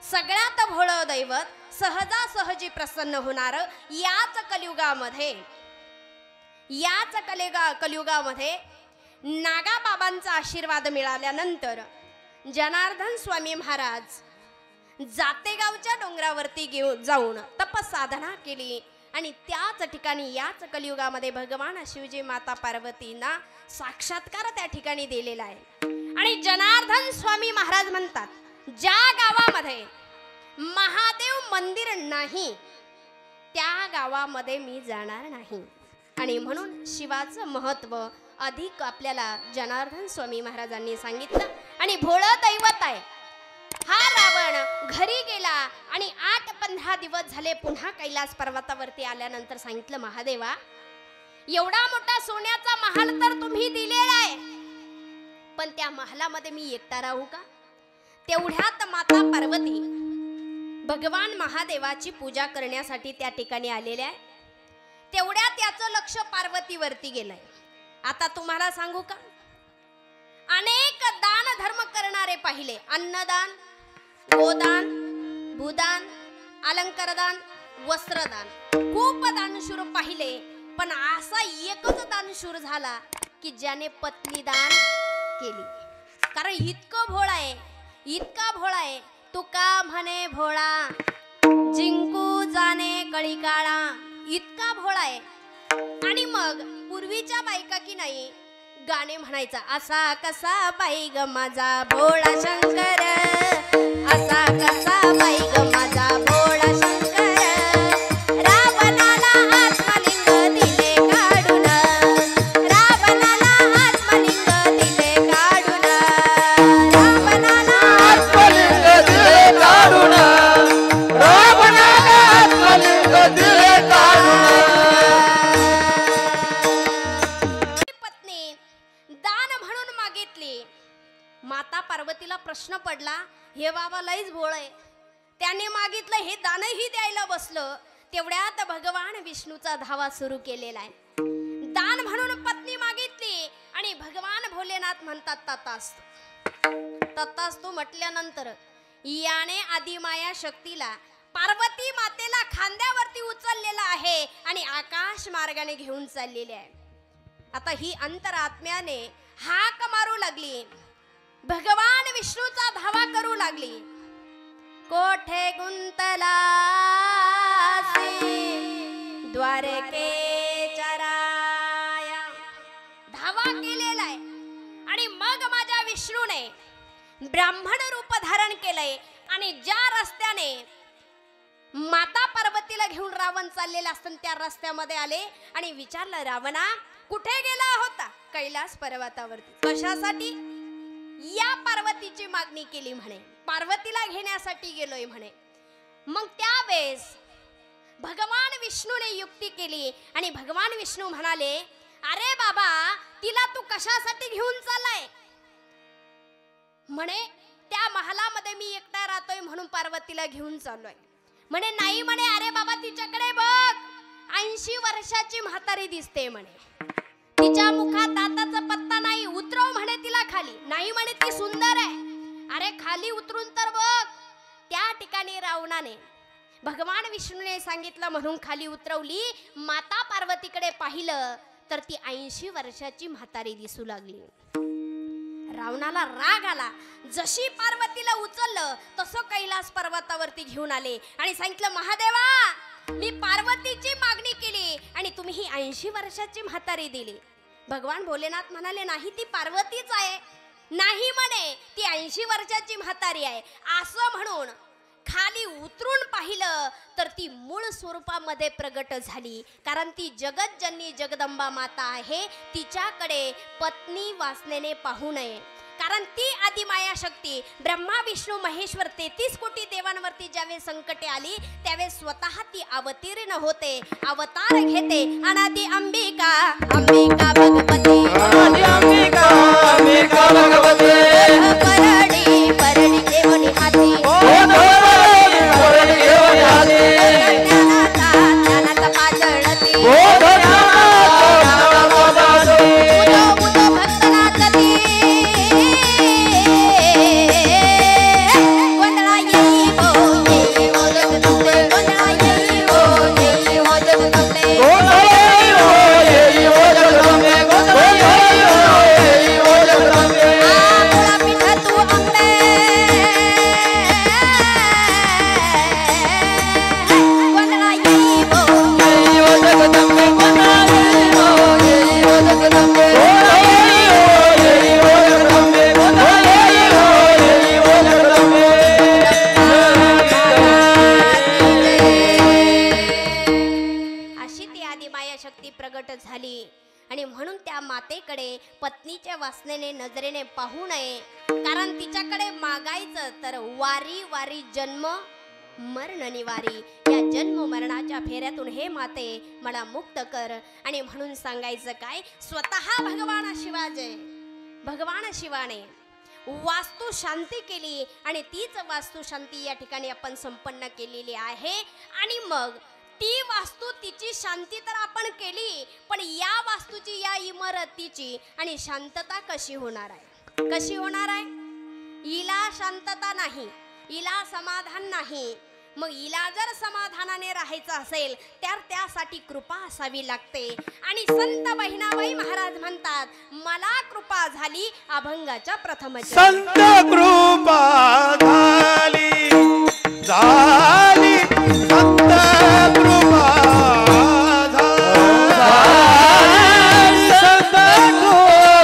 सगळ्यात भोळं दैवत सहजासहजी प्रसन्न होणार याच कलियुगामध्ये नागाबाबांचा आशीर्वाद मिळाल्यानंतर जनार्दन स्वामी महाराज जातेगावच्या डोंगरावरती जाऊन तपसाधना केली आणि त्याच ठिकाणी याच कलियुगामध्ये भगवान शिवजी माता पार्वतींना साक्षात्कार त्या ठिकाणी दिलेला आहे. आणि जनार्दन स्वामी महाराज म्हणतात, ज्या गावामध्ये महादेव मंदिर नाही त्या गावामध्ये मी जाणार नाही. आणि म्हणून शिवाचं महत्व अधिक आपल्याला जनार्दन स्वामी महाराजांनी सांगितलं. आणि भोळं दैवत आहे. हा रावण घरी गेला आणि 8-15 दिवस झाले पुन्हा कैलास पर्वतावरती आल्यानंतर सांगितलं, महादेवा एवढा मोठा सोन्याचा महाल तर तुम्ही दिलेला आहे, पण त्या महालामध्ये मी एकटा राहू का? तेवढ्यात माता पार्वती भगवान महादेवाची पूजा करण्यासाठी त्या ठिकाणी आलेल्या आहे. तेवढ्यात त्याचं लक्ष पार्वतीवरती गेलंय. आता तुम्हाला सांगू का, अनेक दान धर्म करणारे पाहिले, अन्नदान, गोदान, भूदान, अलंकारदान, वस्त्रदान, खूप दानशूर पाहिले, पण असा एकच दानशूर झाला की ज्याने पत्नी दान केली. कारण इतकं भोळा आहे, इतका भोळा आहे. तुका म्हणे भोळा जिंकू जाणे कळी काळा, इतका भोळा आहे. आणि मग पूर्वीच्या बायका की नाही गाणे म्हणायचा, असा कसा बाई ग माझा भोळा शंकर, असा कसा बाई ग माझा भोळा शंकर, रावणाला आत्मलिंग दिले काढून, रावणाला आत्मलिंग दिले काढून, रावणाला आत्मलिंग दिले काढून, रावणाला आत्मलिंग दिले काढून. माता पार्वतीला प्रश्न पडला, हे बाबा लईच भोळ आहे, त्याने मागितलं हे दानही द्यायला बसलं. तेवढ्यात भगवान विष्णूचा धावा सुरू केलेला आहे. दान म्हणून पत्नी मागितली आणि भगवान भोलेनाथ म्हणतात, तथास्तु. तथास्तु म्हटल्यानंतर याने आदिमाया शक्तीला पार्वती मातेला खांद्यावरती उचललेला आहे आणि आकाश मार्गाने घेऊन चाललेले आहे. आता ही अंतरात्म्याने हाक मारू लागली, भगवान विष्णूचा धावा करू लागली. कोठे गुंतला द्वारकेच्या राया, धावा केलेला आहे. आणि मग माझ्या विष्णूने ब्राह्मण रूप धारण केलंय आणि ज्या रस्त्याने माता पार्वतीला घेऊन रावण चाललेला असताना त्या रस्त्यामध्ये आले आणि विचारलं, रावणा कुठे गेला होता? कैलास पर्वतावरती. कशासाठी? या पार्वतीची मागणी केली म्हणे, पार्वतीला घेण्यासाठी गेलोय म्हणे. मग त्यावेळेस भगवान विष्णूने युक्ती केली आणि भगवान विष्णू म्हणाले, अरे बाबा तिला तू कशासाठी घेऊन चाललाय? म्हणे त्या महालामध्ये मी एकटा राहतोय म्हणून पार्वतीला घेऊन चाललोय. म्हणे नाही म्हणे, अरे बाबा तिच्याकडे बघ, 80 वर्षाची म्हातारी दिसते म्हणे, तिच्या मुखात दाताचा पत्ता नाही, उतरव म्हणे तिला खाली. नाही म्हणे ती सुंदर आहे. अरे खाली उतरून तर बघ. त्या ठिकाणी रावणाने भगवान विष्णूने सांगितलं म्हणून खाली उतरवली. माता पार्वतीकडे पाहिलं तर ती 80 वर्षाची म्हातारी दिसू लागली. रावणाला राग आला. जशी पार्वतीला उचललं तसं कैलास पर्वतावरती घेऊन आले आणि सांगितलं, महादेवा मी पार्वतीची मागणी केली आणि तुम्ही ही 80 वर्षाची म्हातारी दिली. भगवान भोलेनाथ म्हणाले, नाही ती पार्वतीच आहे. नाही म्हणे ती 80 वर्षाची म्हातारी आहे. असं म्हणून खाली उतरून पाहिलं तर ती मूळ स्वरूपामध्ये प्रगट झाली. कारण ती जगतजननी जगदंबा माता आहे. तिच्याकडे पत्नी वासनेने पाहू नये. कारण ती आदिमाया शक्ती ब्रह्मा विष्णू महेश्वर 33 कोटी देवांवरती ज्यावेळेस संकटे आली त्यावेळेस स्वतः ती अवतीर्ण होते, अवतार घेते. अनादि अंबिका अंबिका भगवती, अनादि अंबिका अंबिका भगवती, परडी परडी देवनी हाती, परडी देवनी हाती, ज्ञानाचा ज्ञानाचा पाजळती, पत्नीच्या वासनेने नजरेने पाहू नये. कारण तिच्याकडे मागायचं तर वारी वारी जन्म मरण निवारी. या जन्म मरणाच्या फेऱ्यातून हे माते मला मुक्त कर. आणि म्हणून सांगायचं काय, स्वतः भगवान शिवाजे भगवान शिवाने वास्तू शांती केली आणि तीच वास्तू शांती या ठिकाणी आपण संपन्न केलेली आहे. आणि मग ती वास्तू तिची शांती तर आपण केली, पण या वास्तूची या इमारतीची आणि शांतता कशी होणार आहे? कशी होणार आहे? हिला शांतता नाही, हिला समाधान नाही. मग हिला जर समाधानाने राहायचं असेल तर त्यासाठी कृपा असावी लागते. आणि संत बहिणाबाई महाराज म्हणतात, मला कृपा झाली अभंगाच्या प्रथम संत कृपा झाली झाली, संत कृपा झाली, संत कृपा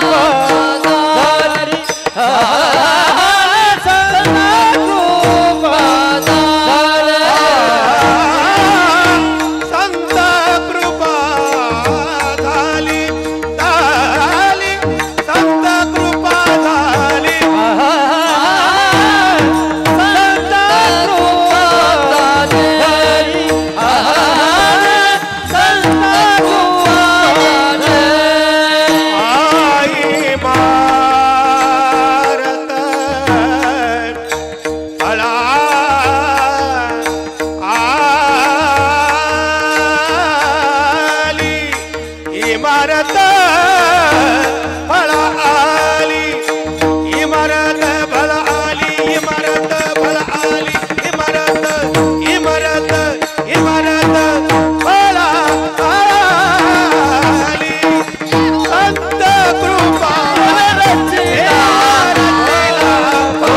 झाली, संत कृपा झाली, संत कृपा झाली झाली, संत कृपा झाली, इमारत फळ आली, इमारत फळ आली, इमारत फळ आली, इमारत इमारत इमारत फळ आली, संत कृपा रचना हो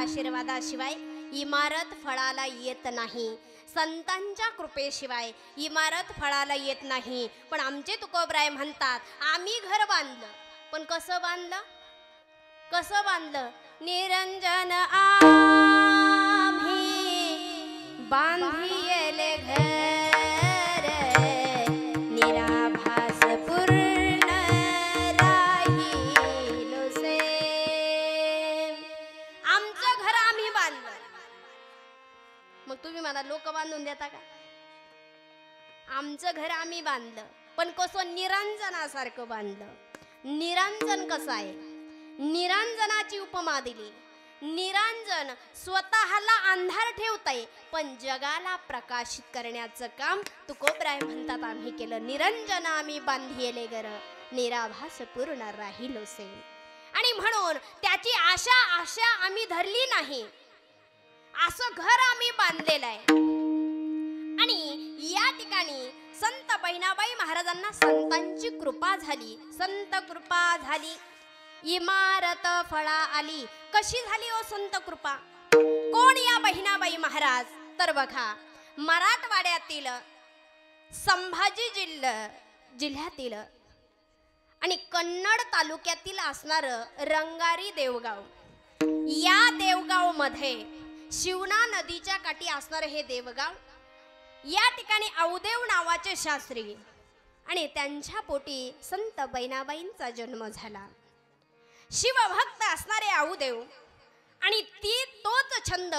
आशीर्वादाशिवाय इमारत फळाला येत नाही. संतांच्या कृपेशिवाय इमारत फळाला येत नाही. पण आमचे तुकोबराय म्हणतात, आम्ही घर बांधलं, पण कसं बांधलं? कसं बांधलं? निरंजन आम्ही बांधिले घर, निराभास पूर्ण राहिलो से. आमचं घर आम्ही बांधलं. मग तुम्ही मला लोक बांधून देता का? आमचं घर आम्ही बांधलं, पण कसं? निरंजनासारखं बांधलं. निरंजन कसं आहे? निरंजनाची उपमा दिली. निरंजन स्वतःला अंधार ठेवताय पण जगाला प्रकाशित करण्याचं काम तुकोबराय म्हणतात आम्ही केलं. निरंजन आम्ही बांधिले घर निराभास पूर्ण राहिलो से. आणि म्हणून त्याची आशा आम्ही धरली नाही, असं घर आम्ही बांधलेलं आहे. आणि या ठिकाणी संत बहिणाबाई महाराजांना संतांची कृपा झाली, संत कृपा झाली, इमारत फळा आली. कशी झाली ओ संत कृपा? कोण या बहिणाबाई महाराज? तर बघा, मराठवाड्यातील संभाजी जिल्ह्यातील आणि कन्नड तालुक्यातील असणार रंगारी देवगाव, या देवगाव मध्ये शिवना नदीच्या काठी असणार हे देवगाव. या ठिकाणी औदेव नावाचे शास्त्री आणि त्यांच्या पोटी संत बहिणाबाईंचा जन्म झाला. शिवभक्त असणारे औदेव आणि तोच छंद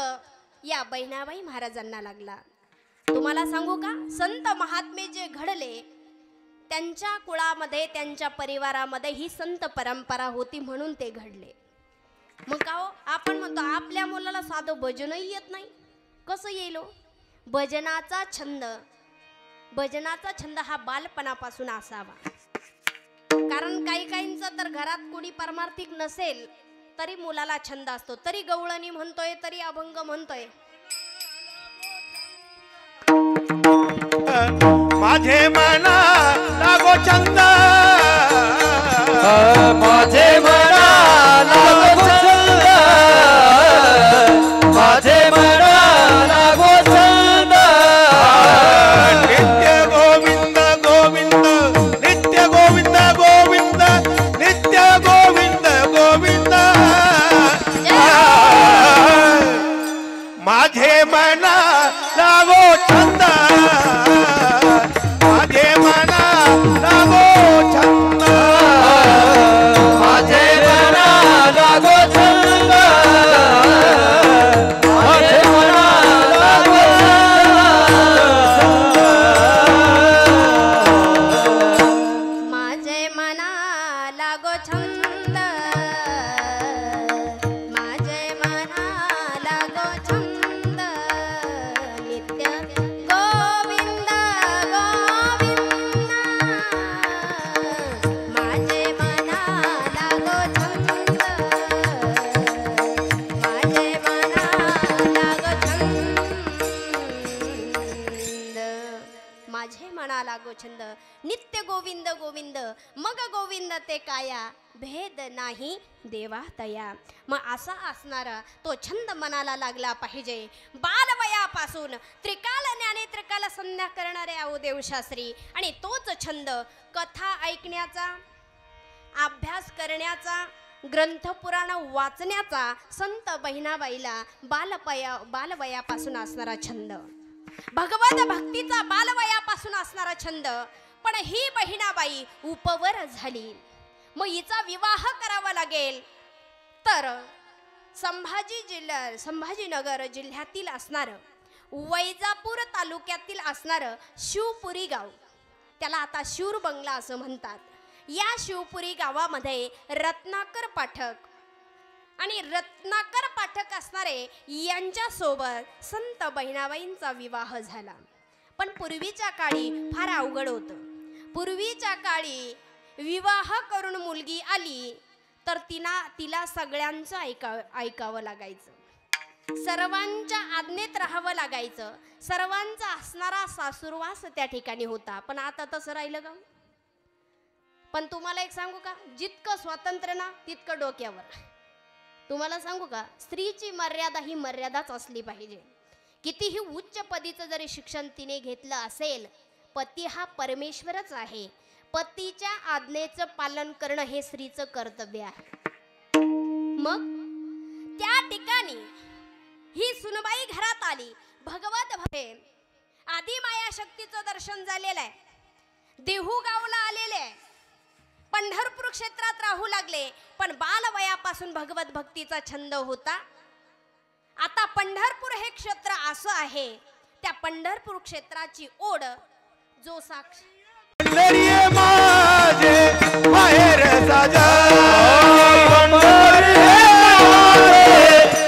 या बहिणाबाई महाराजांना लागला. तुम्हाला सांगू का, संत महात्मे जे घडले त्यांच्या कुळामध्ये त्यांच्या परिवारामध्ये ही संत परंपरा होती म्हणून ते घडले. मग का हो, आपण म्हणतो आपल्या मुलाला साधं भजनही येत नाही, कसं येईल? भजनाचा छंद हा बालपणापासून असावा. कारण काहींचं तर घरात कोणी परमार्थिक नसेल तरी मुलाला छंद असतो, तरी गवळणी म्हणतोय, तरी अभंग म्हणतोय. माझे मना लागो छंद, माझे मना लागो छंद, माझे मना लागो छंद. नित्य गोविंद गोविंद, नित्य गोविंद गोविंद, नित्य गोविंद गोविंद. माझे मना लागो छंद, माझे मना लागो छंद, माझे मना लागो छंद, माझे मना लागो छंद. माझे मना लागो छंद, माझे मना लागो छंद, नित्य गोविंद गोविंद. माझे मना लागो छंद, माझे मना लागो छंद, माझे मना लागो छंद, नित्य गोविंद गोविंद. मग गोविंद ते काया, भेद नाही देवा तया. मग असा असणारा तो छंद मनाला लागला पाहिजे. बालवयापासून त्रिकाल ज्ञानी त्रिकाल संध्या करणारे औदेव शास्त्री आणि तोच छंद कथा ऐकण्याचा, अभ्यास करण्याचा, ग्रंथ पुराण वाचण्याचा संत बहिणाबाईला बालवयापासून असणारा छंद, भगवत भक्तीचा बालवयापासून असणारा छंद. पण ही बहिणाबाई उपवर झाली, मग हिचा विवाह करावा लागेल. तर संभाजीनगर जिल्ह्यातील असणार वैजापूर तालुक्यातील असणार शिवपुरी गाव, त्याला आता शिवर बंगला असं म्हणतात. या शिवपुरी गावामध्ये रत्नाकर पाठक असणारे यांच्यासोबत संत बहिणाबाईंचा विवाह झाला. पण पूर्वीच्या काळी फार अवघड होतं. पूर्वीच्या काळी विवाह करून मुलगी आली तर तिला सगळ्यांचं ऐकावं लागायचं, सर्वांच्या आज्ञेत राहावं लागायचं, सर्वांचा असणारा सासुरवास त्या ठिकाणी होता. पण आता तसं राहिलं का? पण तुम्हाला एक सांगू का, जितकं स्वातंत्र्य ना तितकं डोक्यावर. तुम्हाला सांगू का, स्त्रीची मर्यादा ही मर्यादाच असली पाहिजे. कितीही उच्च पदीचं जरी शिक्षण तिने घेतलं असेल, पती हा परमेश्वरच आहे. पतीच्या आज्ञेचं पालन करणं हे स्त्रीचं कर्तव्य आहे. मग त्या ठिकाणी ही सुनबाई घरात आली, भगवत भवे आदी माया शक्तीचं दर्शन झालेलं आहे. देहू गावला आलेले आहे, पंढरपूर क्षेत्रात राहू लागले. पण बालवयापासून भगवत भक्तीचा छंद होता. आता पंढरपूर हे क्षेत्र असं आहे, त्या पंढरपूर क्षेत्राची ओढ जो साक्ष पंढरीये माझे बाहेर साजा, पंढरीये माझे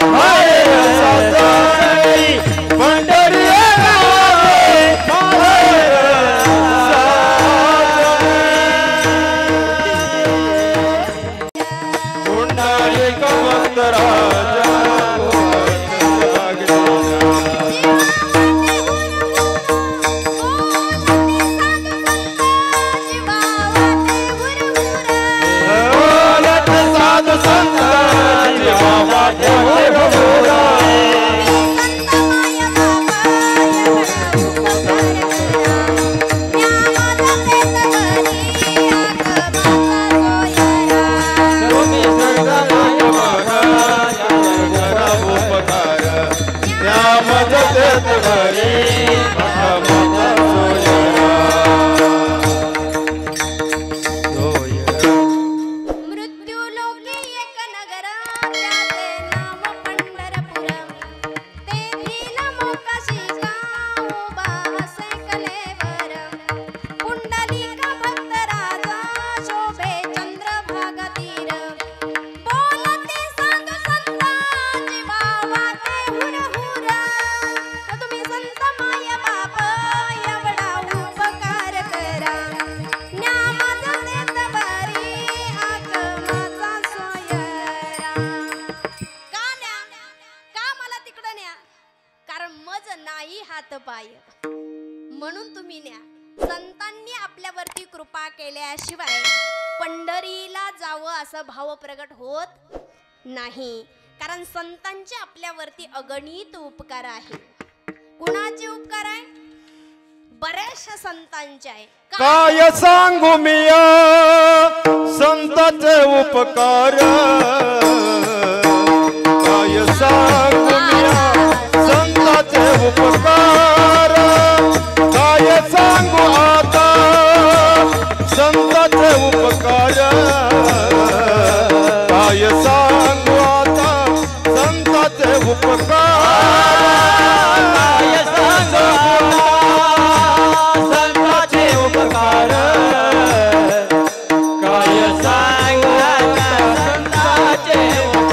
म्हणून तुम्ही न्या. संतांनी आपल्यावरती कृपा केल्याशिवाय पंढरीला जावं असं भाव प्रगट होत नाही. कारण संतांचे आपल्यावरती अगणित उपकार आहे. कुणाचे उपकार आहे? बऱ्याचशा संतांचे आहे. काय सांगू मिया संतांचे उपकार, काय सांगू मिया संतांचे उपकार, काय सांगू आता संतांचे उपकार, काय सांगू आता संतांचे उपकार, काय सांगू संतांचे उपकार, काय सांगू संतांचे उपकार, काय सांगू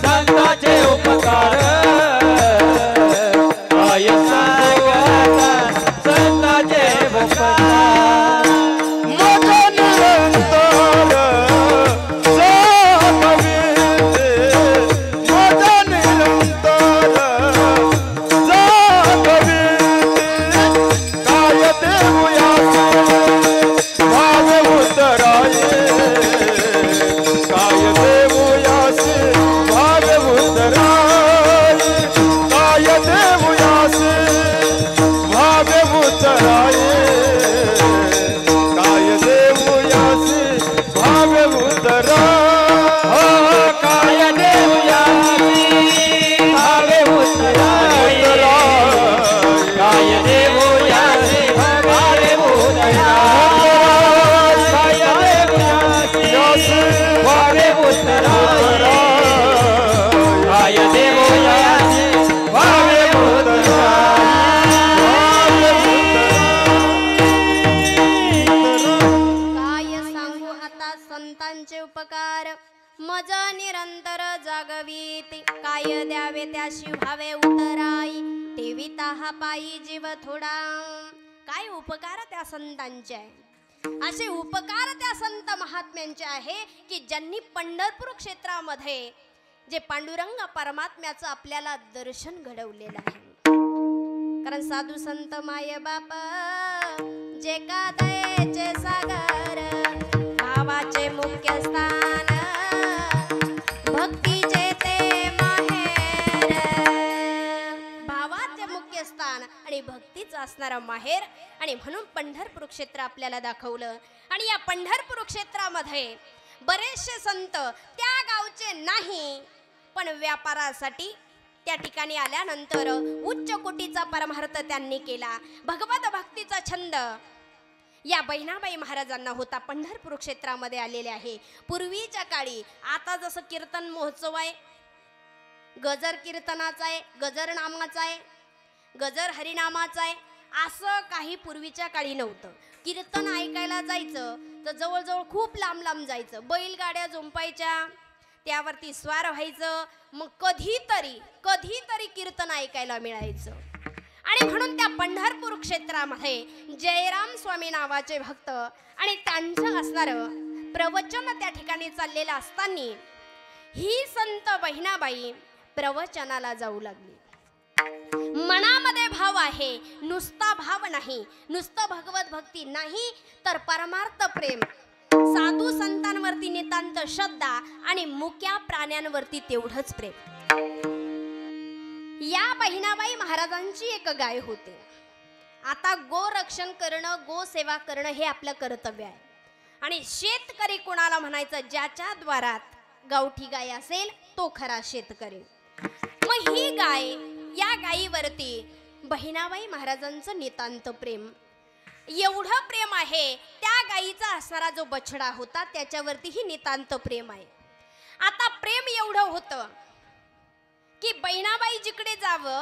संतांचे उपकार, काय सांगू संतांचे उपकार. माझा निरंतर जागविते, माझा निरंतर जागविते, काय देऊ याचे भाव उतराये, काय देऊ याचे भाव उतराये, काय देऊ याचे भाव उतराये, काय देऊ याचे भाव उतरा, काय देऊ याचे भावे उतराये, काय देऊ याचे भावे उतराये, काय देऊ याचे भावे उतराये, काय देऊ याचे भावे उतराये. काय सांगू आता संतांचे उपकार, मज निरंतर जागवीती, काय द्यावे त्याशी भावे उतराई, ठेविता हा पायी जीव थोडा. काय उपकार त्या संतांचे आहे. असे उपकार त्या संत महात्म्यांचे आहे की ज्यांनी पंढरपूर क्षेत्रामध्ये जे पांडुरंग परमात्म्याचं आपल्याला दर्शन घडवलेलं आहे. कारण साधू संत माय बाप जे का दयेचे सागर, भावाचे मुख्य स्थान, भक्तीचे ते माहेर, भावाचे मुख्य स्थान आणि भक्तीचं असणारं माहेर. आणि म्हणून पंढरपूर क्षेत्र आपल्याला दाखवलं. आणि या पंढरपूर क्षेत्रामध्ये बरेचसे संत त्या गावचे नाही, पण व्यापारासाठी त्या ठिकाणी आल्यानंतर उच्च कोटीचा परमार्थ त्यांनी केला. भगवत भक्तीचा छंद या बहिणाबाई महाराजांना होता. पंढरपूर क्षेत्रामध्ये आलेले आहे. पूर्वीच्या काळी आता जसं कीर्तन महोत्सव आहे, गजर कीर्तनाचा आहे, गजर नामाचा आहे, गजर हरिनामाचा आहे, असं काही पूर्वीच्या काळी नव्हतं. कीर्तन ऐकायला जायचं तर जवळजवळ खूप लांब लांब जायचं. बैलगाड्या जुंपायच्या, त्यावरती स्वार व्हायचं, मग कधीतरी कीर्तन ऐकायला मिळायचं. आणि म्हणून त्या पंढरपूर क्षेत्रामध्ये जयराम स्वामी नावाचे भक्त आणि त्यांचं असणारं प्रवचन त्या ठिकाणी चाललेलं असताना ही संत बहिणाबाई प्रवचनाला जाऊ लागली. मनामध्ये भाव आहे, नुसता भाव नाही, नुसतं भगवत भक्ती नाही, तर परमार्थ प्रेम, साधू संतांवरती नितांत श्रद्धा आणि मुक्या प्राण्यांवरती तेवढंच प्रेम. या बहिणाबाई महाराजांची एक गाय होते. आता गो रक्षण करणं, गो सेवा करणं हे आपलं कर्तव्य आहे. आणि शेतकरी कोणाला म्हणायचं, ज्याच्या द्वारात गावठी गाय असेल तो खरा शेतकरी. मग ही गाय, या गायीवरती बहिणाबाई महाराजांचं नितांत प्रेम, एवढं प्रेम आहे. त्या गायीचा असणारा जो बछडा होता त्याच्यावरतीही नितांत प्रेम आहे. आता प्रेम एवढं होतं की बहिणाबाई जिकडे जावं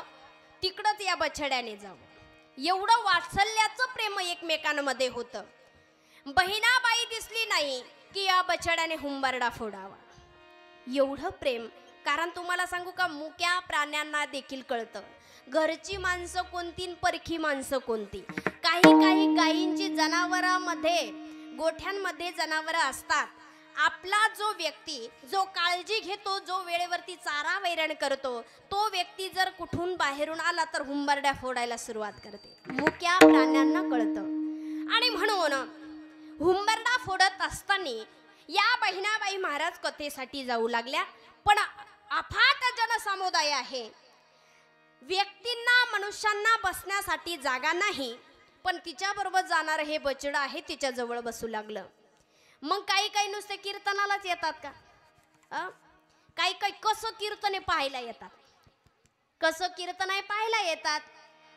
तिकडंच या बछड्याने जावं, एवढं वात्सल्याचं प्रेम एकमेकांमध्ये होतं. बहिणाबाई दिसली नाही की या बछड्याने हुंबरडा फोडावा, एवढं प्रेम. कारण तुम्हाला सांगू का, मुक्या प्राण्यांना देखील कळतं घरची माणसं कोणती, परखी माणसं कोणती. काही गायींची जनावरांमध्ये, गोठ्यांमध्ये जनावरं असतात आपला जो व्यक्ती जो काळजी घेतो, जो वेळेवरती चारा वैरण करतो, तो व्यक्ती जर कुठून बाहेरून आला तर हुंबरड्या फोडायला सुरुवात करते. मुक्या प्राण्यांना कळतं आणि म्हणून हुंबरडा फोडत असताना या बहिणाबाई महाराज कथेसाठी जाऊ लागल्या. पण अफाट जनसमुदाय आहे, व्यक्तींना मनुष्यांना बसण्यासाठी जागा नाही, पण तिच्याबरोबर जाणार हे बछडं आहे तिच्या जवळ बसू लागलं. मग काही नुसते कीर्तनालाच येतात का? काही कसं कीर्तने पाहायला येतात, कसं कीर्तन आहे पाहायला येतात.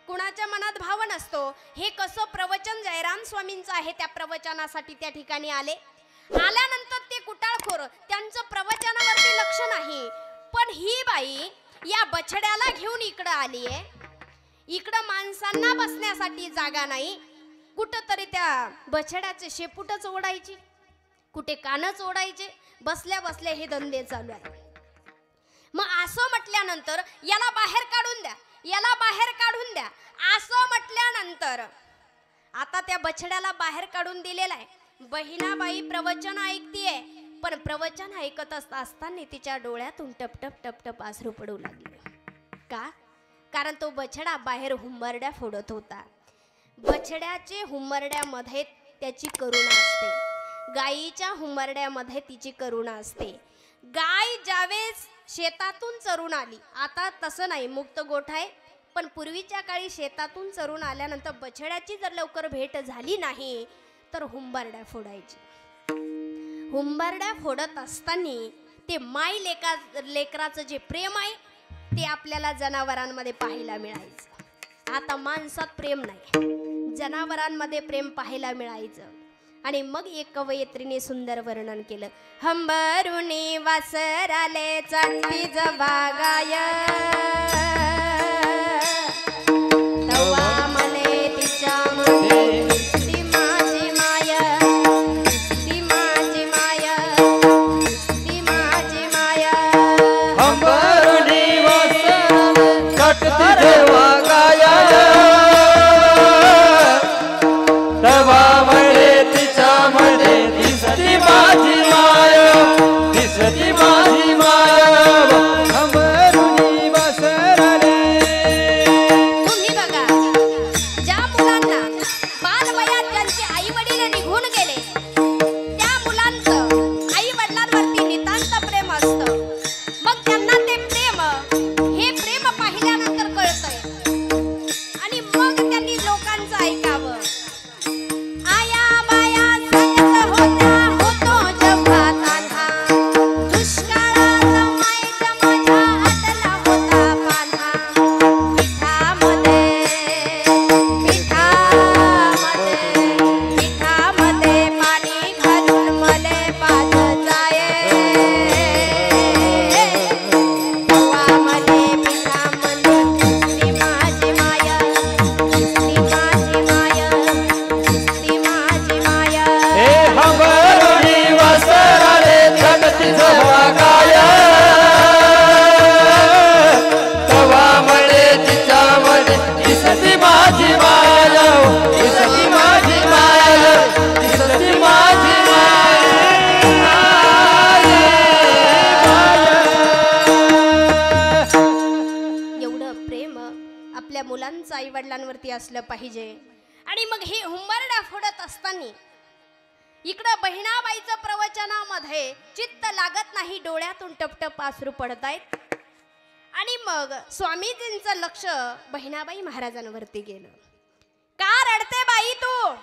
कुणाच्या मनात भाव नसतो. हे कसं प्रवचन जयराम स्वामींचं आहे, त्या प्रवचनासाठी त्या ठिकाणी आल्यानंतर ते कुटाळखोर, त्यांचं प्रवचनावरती लक्ष नाही. पण ही बाई या बछड्याला घेऊन इकडं आली आहे. इकडं माणसांना बसण्यासाठी जागा नाही. कुठंतरी त्या बछड्याचे शेपूटच ओढायची, कुठे कानच ओढायचे. बसल्या बसल्या हे धंदे चालू आहे. मग असं म्हटल्यानंतर याला बाहेर काढून द्या, याला बाहेर काढून द्या असं म्हटल्यानंतर आता त्या बछड्याला बाहेर काढून दिलेला आहे. बहिणाबाई प्रवचन ऐकतीये, पण प्रवचन ऐकत असताना तिच्या डोळ्यातून टपटप टपटप अश्रू पडू लागले. का? कारण तो बछडा बाहेर हुंबरड्या फोडत होता. बछड्याचे हुंबरड्यामध्ये त्याची करुणा असते, गायीच्या हुंबरड्यामध्ये तिची करुणा असते. गाय ज्यावेळेस शेतातून चरून आली, आता तसं नाही, मुक्त गोठा आहे, पण पूर्वीच्या काळी शेतातून चरून आल्यानंतर बछड्याची जर लवकर भेट झाली नाही तर हुंबरड्या फोडायची. हुंबरड्या फोडत असताना ते माई लेकराचं जे प्रेम आहे ते आपल्याला जनावरांमध्ये पाहायला मिळायचं. आता माणसात प्रेम नाही, जनावरांमध्ये प्रेम पाहायला मिळायचं. आणि मग एक कवयित्रीने सुंदर वर्णन केलं. हंबरुनी वासराले चांदी जबागाय, तवा मले तिच्या ती माझी माय, ती माझी माय, ती माझी माय. हंबरुनी वासराले चांदी जबागाय, तवा मले तिच्यामध्ये दिसती माझी माय, दिसती माझी माय. हंबरुनी वासराले. तुम्ही बघा, ज्या मुलांना बालवयात ज्यांचे आई वडील निघून गेले त्या मुलांचं आई वडिलांवरती नितांत प्रेम असतं. मग त्यांना ते प्रेम, हे प्रेम पाहिल्यानंतर कळतंय आणि मग त्यांनी लोकांचं ऐकावं. आया बाया सांगत होत्या होतो जेव्हा तान्हा, दुष्काळात माईच्या माझ्या आटला होता पान्हा. पिठामध्ये पाणी घालून मले पाजत जाये, तवा मले पिठामध्ये दिसती माझी माय, दिसती माझी माय, दिसती माझी माय. हे हंबरुनी वासराले चांदी जबागाय, तवा मले तिच्यामध्ये दिसती माझी माय, दिसती माझी माय, दिसती माझी माय. एवढं प्रेम आपल्या मुलांचं आई वडिलांवरती असलं पाहिजे. आणि मग हे हुंबरड्या फोडत असताना इकडं बहिणाबाईचं प्रवचनामध्ये चित्त लागत नाही, डोळ्यातून टपटप अश्रू पडतायत. आणि मग स्वामीजींचं लक्ष बहिणाबाई महाराजांवरती गेलं. का रडते बाई तू?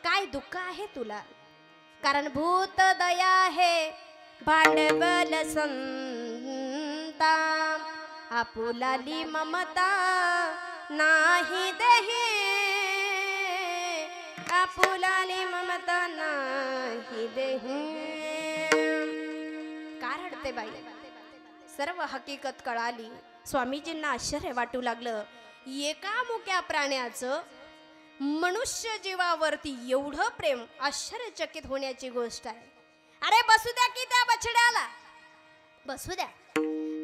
काय दुःख आहे तुला? कारण भूत दया हे भांडवल संता, आपुलाली ममता नाही देही, आपुलाली ममता नाही देही. का रडते बाई? सर्व हकीकत कळाली. स्वामीजींना आश्चर्य वाटू लागलं. एका मुक्या प्राण्याचं मनुष्य जीवावरती एवढं प्रेम आश्चर्यचकित होण्याची गोष्ट आहे. अरे बसू द्या की त्या बछड्याला, बसू द्या,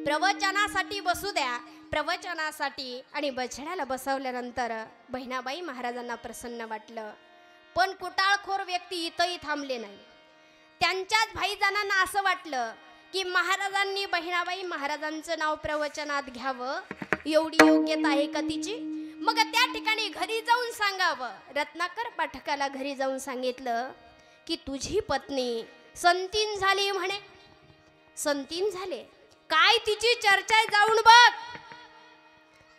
प्रवचनासाठी बसू द्या, प्रवचनासाठी. आणि बछड्याला बसवल्यानंतर बहिणाबाई महाराजांना प्रसन्न वाटलं. पण कुटाळखोर व्यक्ती इथंही थांबले नाही. त्यांच्याच भाईजानांना असं वाटलं की महाराजांनी बहिणाबाई महाराजांचं नाव प्रवचनात घ्यावं, एवढी योग्यता आहे का तिची? मग त्या ठिकाणी घरी जाऊन सांगावं. रत्नाकर पाठकाला घरी जाऊन सांगितलं की तुझी पत्नी संतीन झाली म्हणे. संतीन झाले काय, तिची चर्चा जाऊन बघ.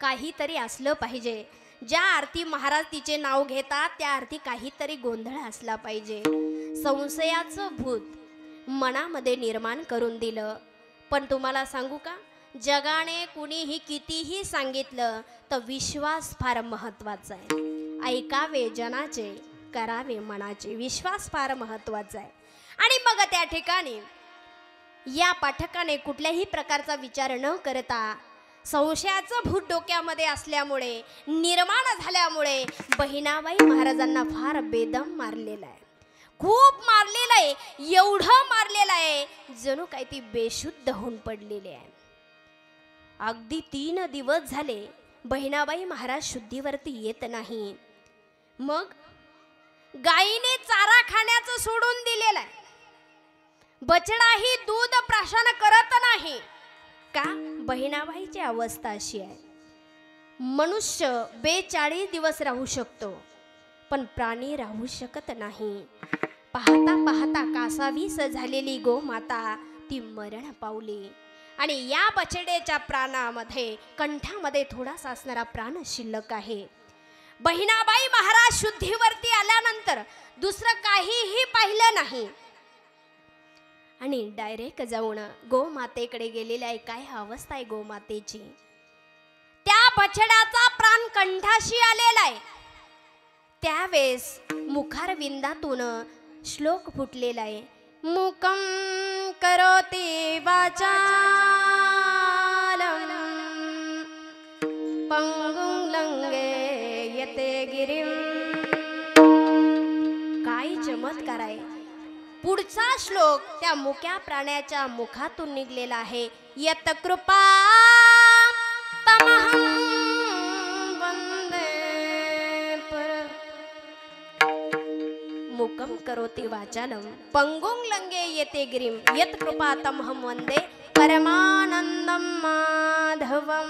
काहीतरी असलं पाहिजे. ज्या अर्थी महाराज तिचे नाव घेतात त्या अर्थी काहीतरी गोंधळ असला पाहिजे. संशयाचं भूत मनामध्ये निर्माण करून दिलं. पण तुम्हाला सांगू का, जगाने कुणीही कितीही सांगितलं तर विश्वास फार महत्वाचा आहे. ऐकावे जनाचे, करावे मनाचे. विश्वास फार महत्वाचा आहे. आणि मग त्या ठिकाणी या पाठकाने कुठल्याही प्रकारचा विचार न करता संशयाचं भूत डोक्यामध्ये असल्यामुळे, निर्माण झाल्यामुळे बहिणाबाई महाराजांना फार बेदम मारलेलं आहे. खूप मारलेलं आहे. एवढं मारलेलं आहे जणू काही ती बेशुद्ध होऊन पडलेली आहे. अगदी 3 दिवस झाले बहिणाबाई महाराज शुद्धीवरती येत नाही. मग गाईने चारा खाण्याचं सोडून दिलेलं आहे. बछडाही दूध प्राशन करत नाही का? बहिणाबाईची अवस्था अशी आहे. मनुष्य 42 दिवस राहू शकतो पण प्राणी राहू शकत नाही. पाहता पाहता कासावीस झालेली गोमाता ती मरण पावली. आणि या बछड्याच्या प्राणामध्ये, कंठामध्ये थोडासा असणारा प्राण शिल्लक आहे. बहिणाबाई महाराज शुद्धीवरती आल्यानंतर दुसरं काहीही पाहिलं नाही आणि डायरेक्ट जाऊन गोमातेकडे गेलेले आहे. काय अवस्था आहे गोमातेची. त्या बछड्याचा प्राण कंठाशी आलेला आहे. त्यावेळेस मुखारविंदातून श्लोक फुटलेला आहे. मुकं करोति वाचालं पंगुं लंघयते गिरिं. काय चमत्कार आहे. पुढचा श्लोक त्या मुक्या प्राण्याच्या मुखातून निघलेला आहे. यत कृपा तमहं वंदे पर. मुकं करोति वाचालं पंगुं लंघयते गिरिं यत कृपा तमहं वंदे परमानंदं माधवं.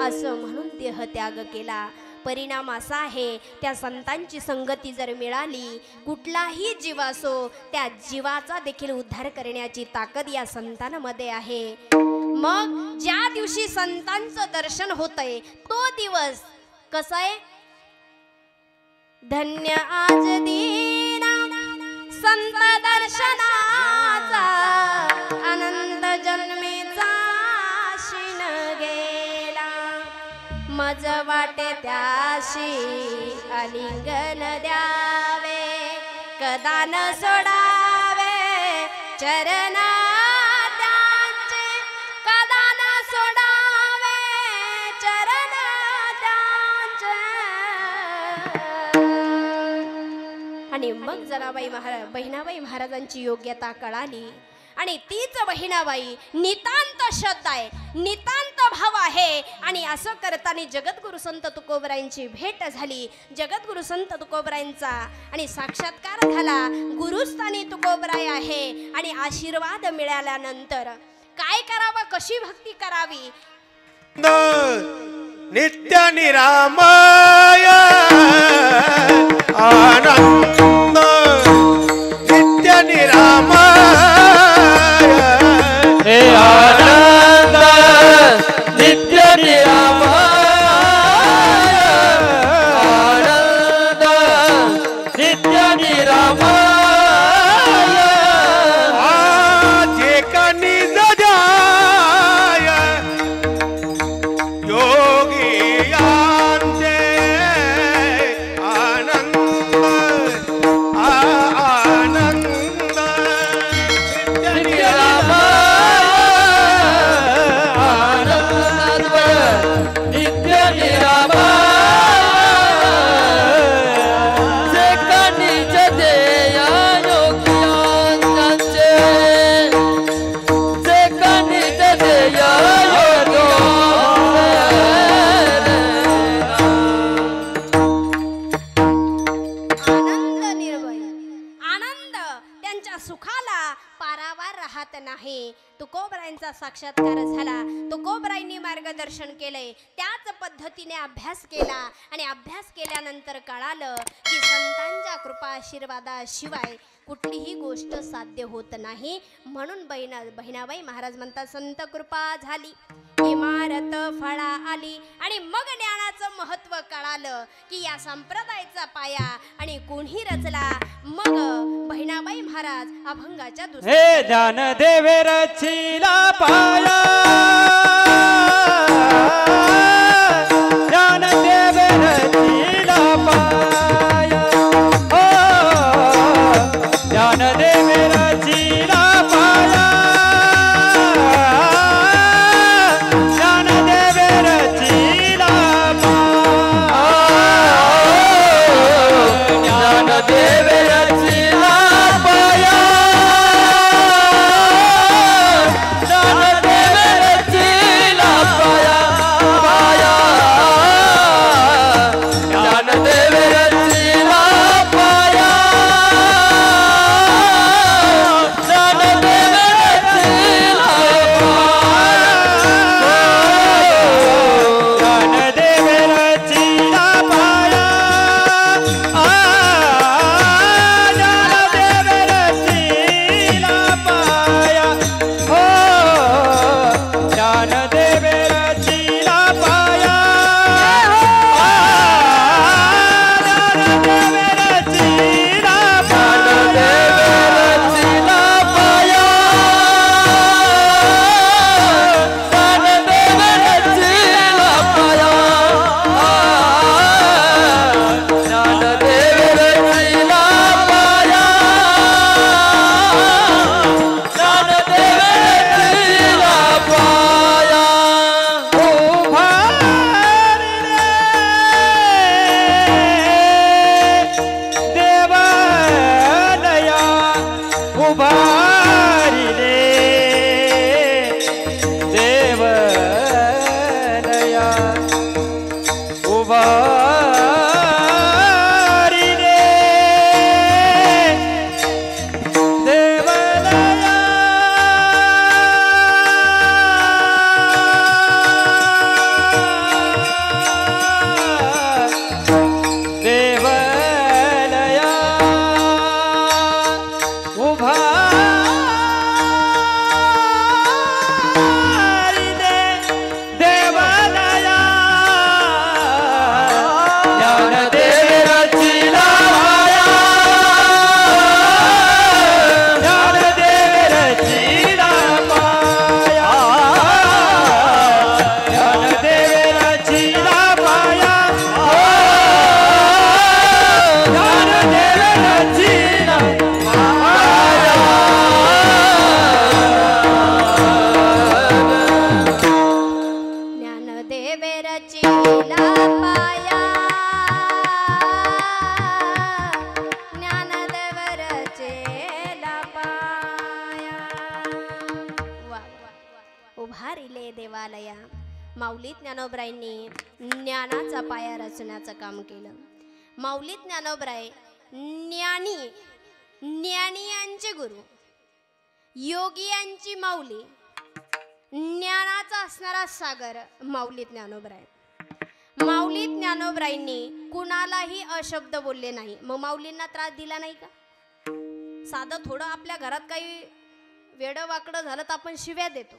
असं म्हणून देह त्याग केला. परिणाम असा आहे, त्या संतांची संगती जर मिळाली, कुठलाही जीव असो त्या जीवाचा देखील उद्धार करण्याची ताकद या संतांमध्ये आहे. मग ज्या दिवशी संतांचं दर्शन होतंय तो दिवस कसा आहे? धन्य आज दीना संत दर्शनाचा अनंत जन्मेचा शिन गेला. मज वाटे त्याशी आलिंगन द्यावे, कदा न सोडावे चरण त्यांचे, कदा न सोडावे चरण त्यांचे. आणि मग जनाबाई बहिणाबाई महाराजांची योग्यता कळाली. आणि तीच बहिणाबाई नितांत श्रद्धा आहे, नितांत भाव आहे. आणि असं करताना जगद्गुरु संत तुकोबरायांची भेट झाली. जगद्गुरु संत तुकोबरायांचा आणि साक्षात्कार झाला. गुरुस्थानी तुकोबराय आहे. आणि आशीर्वाद मिळाल्यानंतर काय करावं, कशी भक्ती करावी? नित्य निरामय आनंद, नित्य निरामय हे आनंद नित्य निरामय, आनंद नित्य निरामय. जे का निज जाय योगी यांचे आनंद, आनंद नित्य निरामय, साक्षात्कार झाला, तो कोबराईंनी मार्गदर्शन केलंय, त्याच पद्धतीने अभ्यास केला आणि अभ्यास केल्यानंतर कळालं की संतांच्या कृपा आशीर्वादाशिवाय कुठलीही गोष्ट साध्य होत नाही. म्हणून बहिणाबाई महाराज म्हणतात संत कृपा झाली इमारत फळा आली. आणि मग ज्ञानाचं महत्व कळालं की या संप्रदायाचा पाया आणि कोणी रचला. मग बहिणाबाई महाराज अभंगाच्या हे ज्ञानदेव रचिला पाया, ज्ञानदेव रचिला पाया, हो ज्ञानदेव रचिला पाया, ज्ञानदेव रचिला पाया, ज्ञानदेव रचिला पाया, ज्ञानदेव रचिला पाया, पाया ज्ञानदेव रचिला पाया, ज्ञानदेव रचिला ज्ञानदेव रचिला पाया, ज्ञानदेव रचिला पाया, हो ज्ञानदेव रचिला पाया, ज्ञानदेव रचिला उभारी रे देवलया, उभारी रे देवलया, देवलया उभारी दे देवलया, ज्ञानदेव रचिला पाया, ज्ञानदेव रचिला पाया, ज्ञानदेव रचिला पाया, ज्ञानदेव रचिला ज्ञानदेव रचिला पाया, ज्ञानदेव रचिला पाया. वा उभारिले देवालया. माऊली ज्ञानोबरायांनी ज्ञानाचा पाया रचण्याचं काम केलं. माऊली ज्ञानोबराय ज्ञानी, ज्ञानियांचे गुरु, योगियांची माऊली, ज्ञानाचा असणारा सागर माऊली ज्ञानोबराय. माऊली ज्ञानोबरायांनी कुणालाही अशब्द बोलले नाही. मग माऊलींना त्रास दिला नाही का? साधं थोडं आपल्या घरात काही वेडं वाकडं झालं तर आपण शिव्या देतो,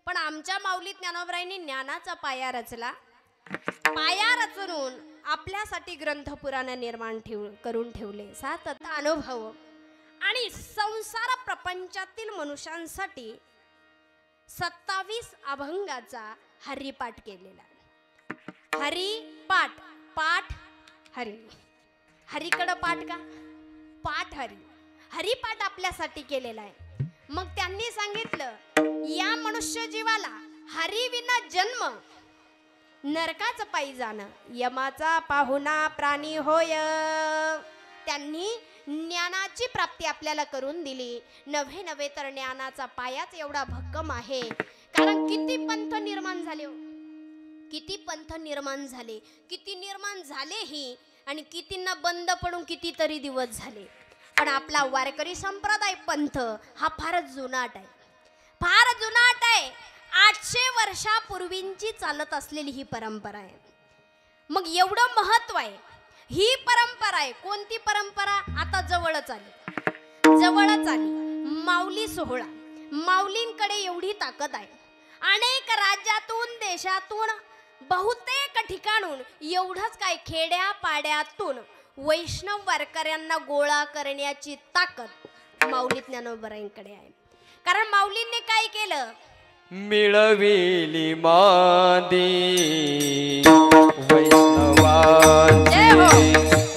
पण आमच्या माऊली ज्ञानोबरायांनी ज्ञानाचा पाया रचला. पाया रचून आपल्यासाठी ग्रंथपुराण निर्माण करून ठेवले. 7 अनुभव आणि संसार प्रपंचातील मनुष्यांसाठी 27 अभंगाचा हरिपाठ केलेला. हरिपाठ, पाठ हरी, हरीकडं पाठ का? पाठ हरी, हरिपाठ आपल्यासाठी केलेला आहे. मग त्यांनी सांगितलं या मनुष्य जीवाला हरिविना जन्म, नरकाचं पायी जाणं, यमाचा पाहुणा प्राणी होय. त्यांनी ज्ञानाची प्राप्ती आपल्याला करून दिली. नव्हे नव्हे तर ज्ञानाचा पायाच एवढा भक्कम आहे. कारण किती पंथ निर्माण झाले, किती पंथ निर्माण झाले, किती निर्माण झालेही आणि कितींना बंद पडून कितीतरी दिवस झाले. पण आपला वारकरी संप्रदाय पंथ हा फारच जुनाट आहे, फार जुनाट आहे. 800 वर्षापूर्वींची चालत असलेली ही परंपरा आहे. मग एवढं महत्व आहे. ही परंपरा आहे. कोणती परंपरा? आता जवळच आली माऊली सोहळा. माऊलींकडे एवढी ताकद आहे. अनेक राज्यातून, देशातून, बहुतेक ठिकाणून, एवढंच काय खेड्या पाड्यातून वैष्णव वारकऱ्यांना गोळा करण्याची ताकद माऊली ज्ञानोबरायांकडे आहे. कारण माऊलींनी काय केलं? मिळविली मादी वैष्णवांची,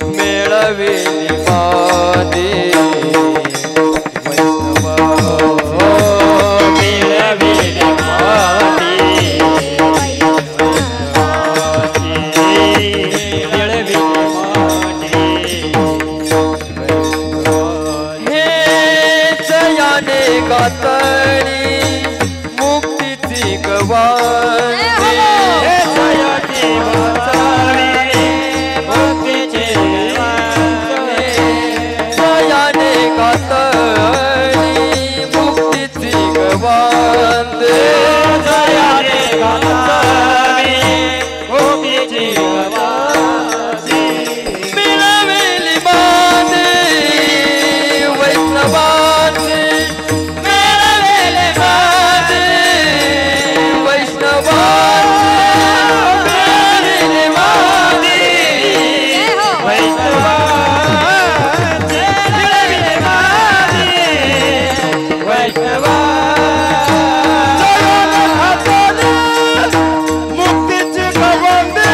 मिळविली मादी मिळविली मादी मिळविली मादी. हे जयाने गातली मुक्तीची गवांची, हे जयाने गातली मुक्तीची गवांची, जयाने गातली मुक्तीची गवांची, जयाने गातली मुक्तीची गवांची. मिळविली मादी वैष्णवांची, मिळविली मादी वैष्णवांची, मिळविली मादी वैष्णवांची, मिळविली मादी वैष्णवांची. मुक्तीची गवंडी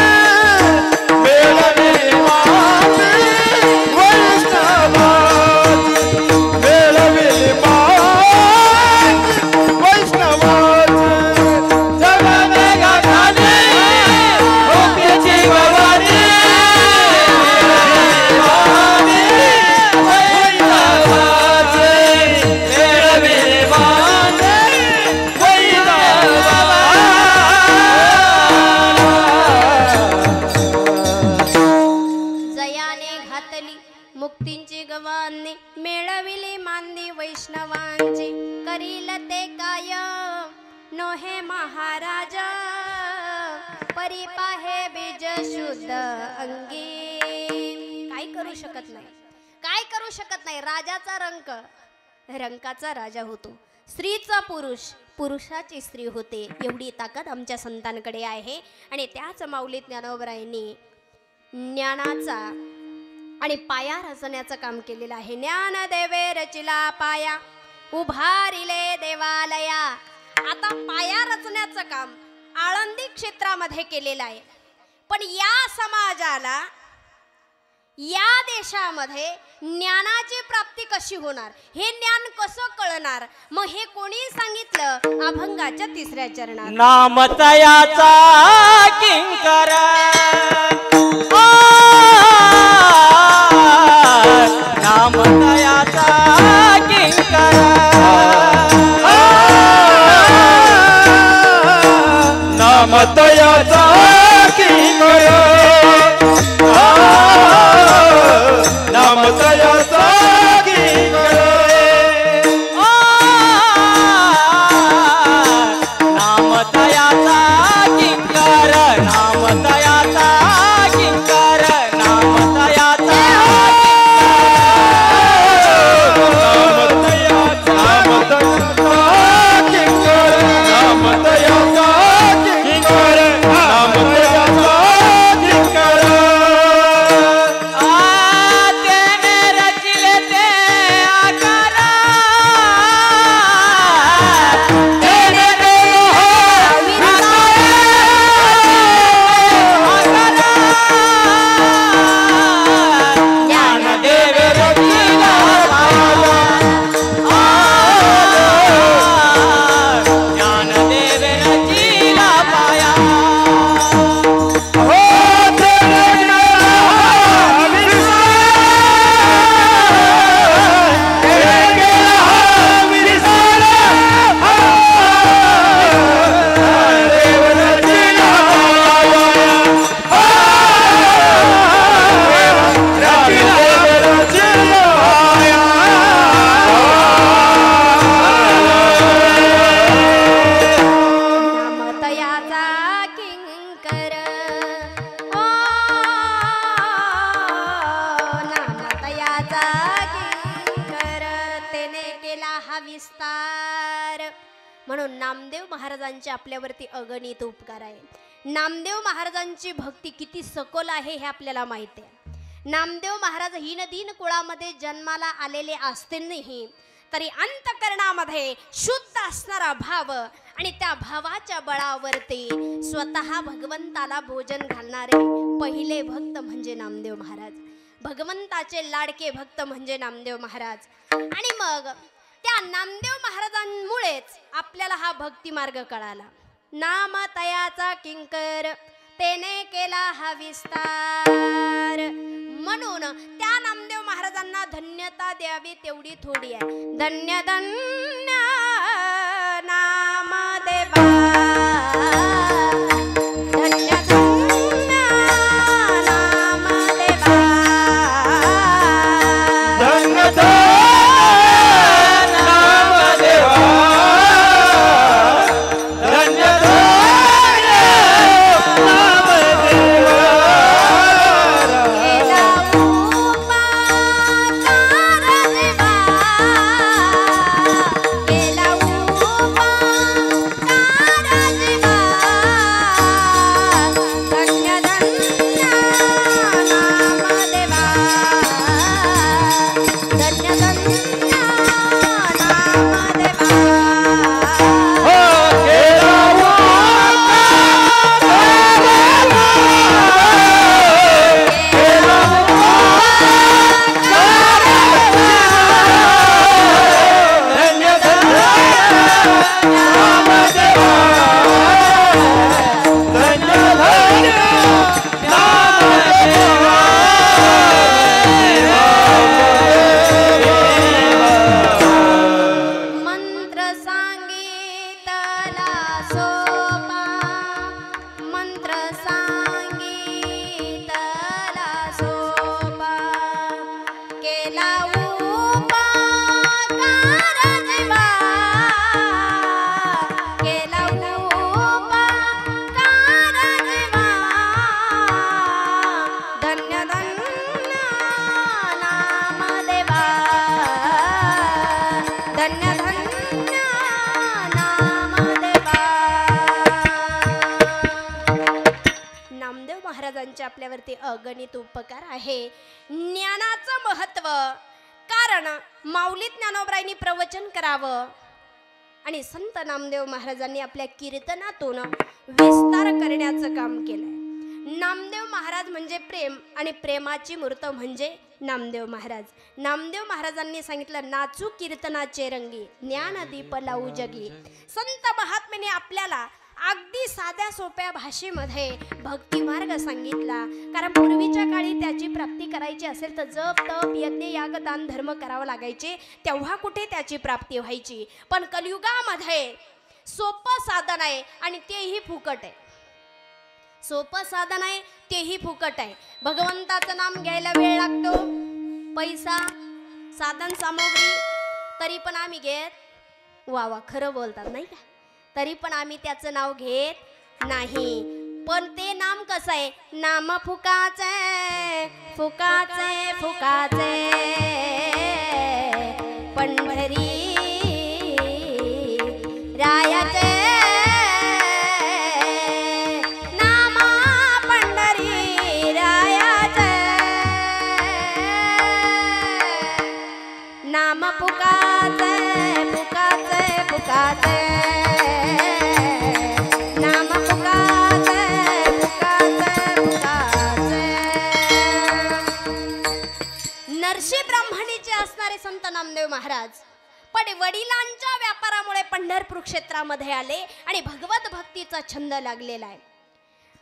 मिळविली मादी वैष्णवांची, मिळविली मादी वैष्णवांची. जगाने गाठाली मुक्तीची गवांची, वैष्णवांची, मिळविली मादी जयाने घातली मुक्तींची गवांनी, मिळविली मांदी वैष्णवांची. करील ते काय नोहे महाराज, परी पाहे बीज शुद्ध अंगी. काय करू शकत नाही, काय करू शकत नाही. राजाचा रंकाचा राजा होतो. स्त्रीचा पुरुष, पुरुषाची स्त्री होते. एवढी ताकद आमच्या संतांकडे आहे. आणि त्याच माऊली ज्ञानोबरायांनी ज्ञानाचा आणि पाया रचण्याचं काम केलेलं आहे. ज्ञान देवे रचिला पाया, उभारिले देवालया. आता पाया रचण्याचं काम आळंदी क्षेत्रामध्ये केलेलं आहे. पण या समाजाला, या देशामध्ये ज्ञानाची प्राप्ती कशी होणार, हे ज्ञान कसं कळणार? मग हे कोणी सांगितलं? अभंगाच्या 3ऱ्या चरणात. नामतयाचा किंकर नामतयाचा किंकर नामतयाचा किंकर, नामतयाचा किंकर, नामतयाचा किंकर नामतयाचा किंकर नामतयाचा नामतयाचा किंकर, नामतयाचा किंकर, म्हणून नामदेव महाराजांचे आपल्यावरती अगणित उपकार आहे। नामदेव महाराजांची भक्ती किती सखोल आहे हे आपल्याला माहिती आहे। नामदेव महाराज हीनदीन कुळामध्ये जन्माला आलेले असतीलही तरी अंतकरणामध्ये शुद्ध असणारा भाव आणि त्या भावाच्या बळावरती स्वतः भगवंताला भोजन घालणारे पहिले भक्त म्हणजे नामदेव महाराज। भगवंताचे लाडके भक्त म्हणजे नामदेव महाराज। आणि मग त्या नामदेव महाराजांमुळेच आपल्याला हा भक्ती मार्ग कळाला। नाम तयाचा किंकर तेने केला हा विस्तार, म्हणून त्या नामदेव महाराजांना धन्यता द्यावी तेवढी थोडी आहे। धन्य धन्य नामदेवा, धन्य धन्य नामदेवा, धन्य धन्य नामदेवा, धन्य धन्य नामदेवा। केला उपकार देवा, केला उपकार देवा, धन्य धन्य नामदेवा, धन्य धन्य नामदेवा। हो केला धन्य धन्य नामदेवा, धन्य धन्य मंत्र सांगितला सोपा, मंत्र सांगितला सोपा, केला उपकार देवा, केला उपकार देवा, धन्य धन्य नामदेवा, धन्य धन्य नामदेवा। नामदेव महाराजांचे आपल्यावरती अगणित उपकार आहे। ज्ञानाचं महत्व, कारण माऊली ज्ञानोबरायांनी प्रवचन करावं आणि संत नामदेव महाराजांनी आपल्या कीर्तनातून विस्तार करण्याचं काम केलंय। नामदेव महाराज म्हणजे प्रेम आणि प्रेमाची मूर्त म्हणजे नामदेव महाराज। नामदेव महाराजांनी सांगितलं, नाचू कीर्तनाचे रंगी ज्ञानदीप लावू जगी। संत महात्म्याने आपल्याला अगदी साध्या सोप्या भाषेमध्ये भक्ती मार्ग सांगितला, कारण पूर्वीच्या काळी त्याची प्राप्ती करायची असेल तर जप तप यज्ञ याग दान धर्म करावं लागायचे, तेव्हा कुठे त्याची प्राप्ती व्हायची। पण कलियुगामध्ये सोपं साधन आहे आणि तेही फुकट आहे। सोपं साधन आहे तेही फुकट आहे। भगवंताचं नाम घ्यायला वेळ लागतो, पैसा साधन सामग्री, तरी पण आम्ही घेत, वा वा खरं बोलतात नाही का, तरी पण आम्ही त्याचं नाव घेत नाही। पण ते नाम कसं आहे, नाम फुकाचे फुकाचे फुकाचे, पंढरी रायाचे नाम, पंढरी रायाचे नाम, फुकाचे फुकाचे फुकाचे नाम, फुकाचे फुकाचे फुकाचे। नरसी ब्राह्मणीचे असणारे संत नामदेव महाराज पण वडिलांच्या व्यापारामुळे पंढरपूर क्षेत्रामध्ये आले आणि भगवत भक्तीचा छंद लागलेला आहे।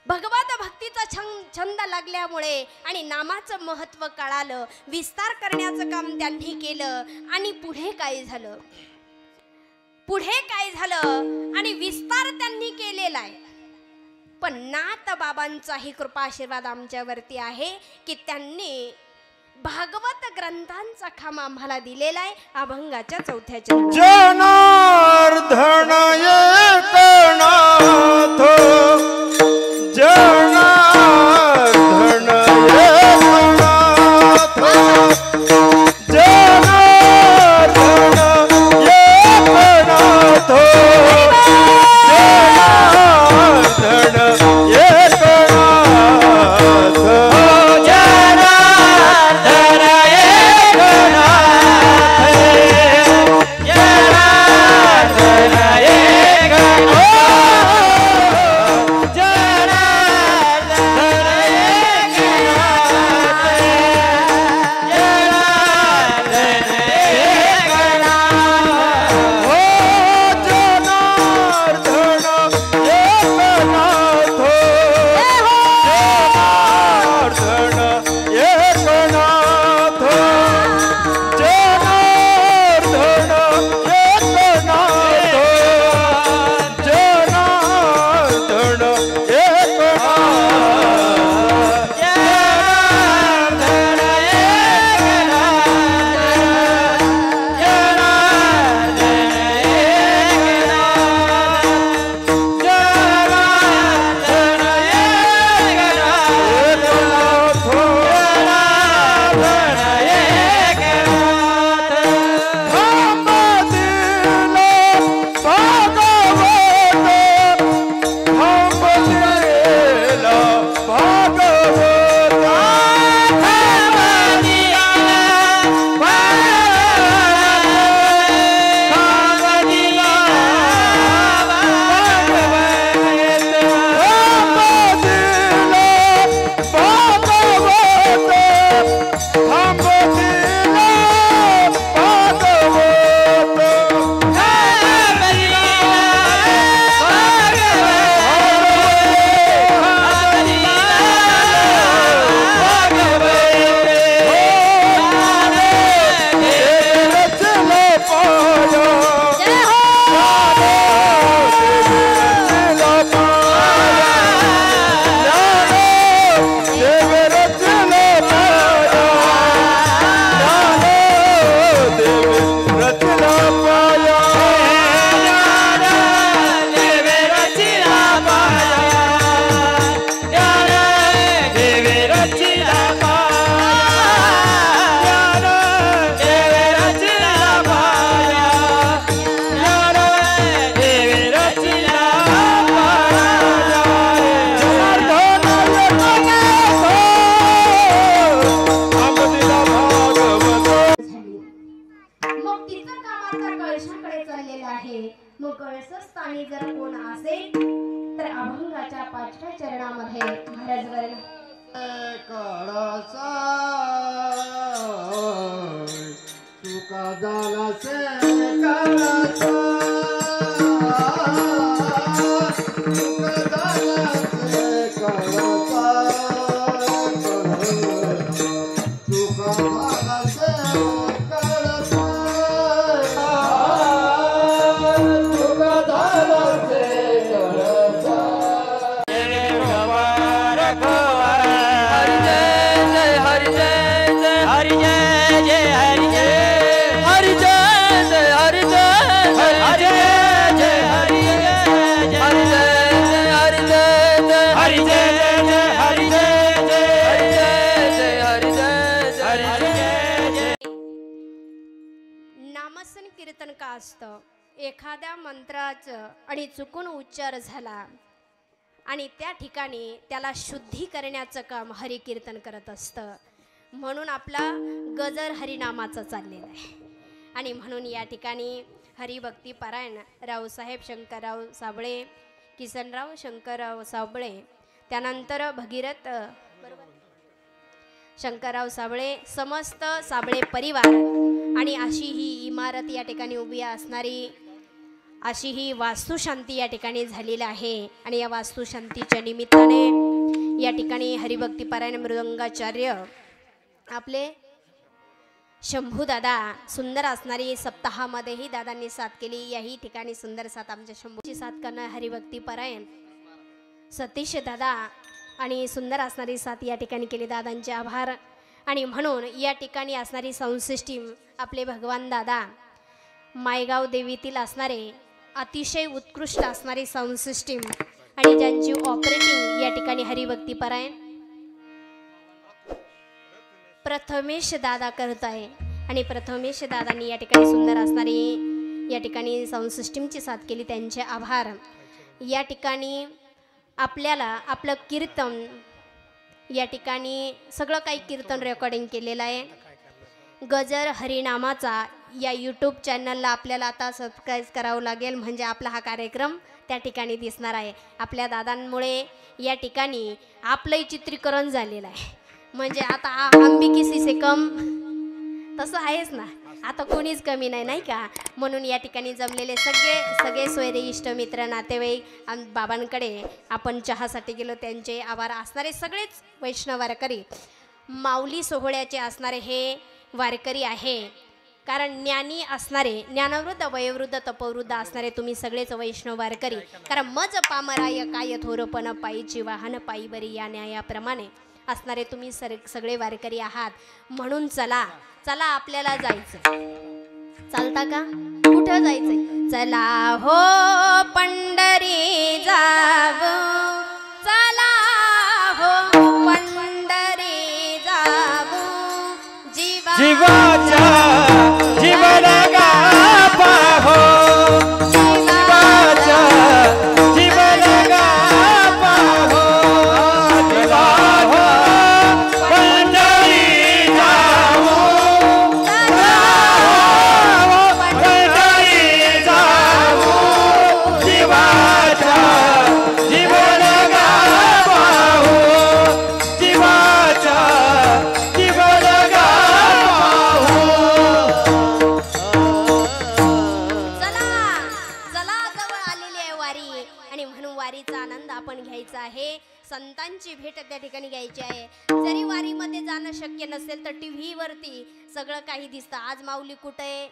भगवत भक्तीचा छंद लागल्यामुळे आणि नामाचं महत्त्व कळालं, विस्तार करण्याचं काम त्यांनी केलं आणि पुढे काय झालं, पुढे काय झालं आणि विस्तार त्यांनी केलेला आहे। पण नाथ बाबांचाही कृपा आशीर्वाद आमच्यावरती आहे की त्यांनी भागवत ग्रंथांचा खांब आम्हाला दिलेला आहे। अभंगाच्या चौथ्या चरणात जनार्दन एकनाथ, जनार्दन एकनाथ, जनार्दन एकनाथ। कळसस्थानी जर कोण असेल तर अभंगाच्या 5व्या चरणामध्ये महाराज वर्ण कळसा तुका झाला से कळसा तुका झाला से कळसा तुका झाला से कळसा तुका झाला से कळसा नामसन कीर्तन का असतं एखाद्या मंत्राचं आणि चुकून उच्चार झाला आणि त्या ठिकाणी त्याला शुद्धी करण्याचं काम हरिकीर्तन करत असतं. म्हणून आपला गजर हरिनामाचा चाललेला आहे. आणि म्हणून या ठिकाणी हरिभक्ती पारायण रावसाहेब शंकरराव साबळे, किसनराव शंकरराव साबळे, त्यानंतर भगीरथ शंकरराव साबळे, समस्त साबळे परिवार आणि अशी ही इमारत या ठिकाणी उभी असणारी अशी ही वास्तुशांती या ठिकाणी झालेली आहे. आणि या वास्तुशांतीच्या निमित्ताने या ठिकाणी हरिभक्ती पारायण मृदंगाचार्य आपले शंभू दादा सुंदर असणारी सप्ताहामध्येही दादांनी साथ केली. याही ठिकाणी सुंदर साथ आमच्या शंभूची साथ करणार हरिभक्ती पारायण सतीश दादा आणि सुंदर असणारी साथ या ठिकाणी केली. दादांचे आभार. आणि म्हणून या ठिकाणी असणारी साऊंड सिस्टीम आपले भगवान दादा मायगाव देवीतील असणारे अतिशय उत्कृष्ट असणारी साऊंड सिस्टीम आणि ज्यांची ऑपरेटिंग या ठिकाणी हरिभक्ती पारायण प्रथमेश दादा करत आहे. आणि प्रथमेश दादांनी या ठिकाणी सुंदर असणारी या ठिकाणी साऊंड सिस्टीमची साथ केली. त्यांचे आभार. या ठिकाणी आपल्याला आपलं कीर्तन या ठिकाणी सगळं काही कीर्तन रेकॉर्डिंग केलेलं आहे. गजर हरिनामाचा या यूट्यूब चॅनलला आपल्याला आता सबस्क्राईब करावं लागेल म्हणजे आपला हा कार्यक्रम त्या ठिकाणी दिसणार आहे. आपल्या दादांमुळे या ठिकाणी आपलंही चित्रीकरण झालेलं आहे. म्हणजे आता आंबी किसी से कम तसं आहेच ना. आता कोणीच कमी नाही, नाही का. म्हणून या ठिकाणी जमलेले सगळे सोयरे इष्ट मित्र नातेवाईक बाबांकडे आपण चहासाठी गेलो. त्यांचे आभार. असणारे सगळेच वैष्णव वारकरी माऊली सोहळ्याचे असणारे हे वारकरी आहे. कारण ज्ञानी असणारे ज्ञानवृद्ध वयोवृद्ध तपवृद्ध असणारे तुम्ही सगळेच वैष्णव वारकरी. कारण मज पामराय काय थोरपण पायीची वाहन पायी बरी या न्यायाप्रमाणे असणारे तुम्ही सगळे वारकरी आहात. म्हणून चला चला आपल्याला जायचं. चालता का? कुठं जायचंय? चला हो पंढरी जावो, चला हो पंढरी जावो, जीवाच्या जीवनगा पाहो, जीवाच्या जीवनगा पाहो, पंढरी जावो, पंढरी जावो, जीवाच्या जीवनगा पाहो, जीवाच्या जीवनगा पाहो. चला जवळ आलेली आहे वारी. आणि म्हणून वारीचा आनंद आपण घ्यायचा आहे. संतांची भेट त्या ठिकाणी घ्यायची आहे. जरी वारीमध्ये जाणं शक्य नसेल तर टीव्ही वरती सगळं काही दिसतं. आज माऊली कुठे आहे,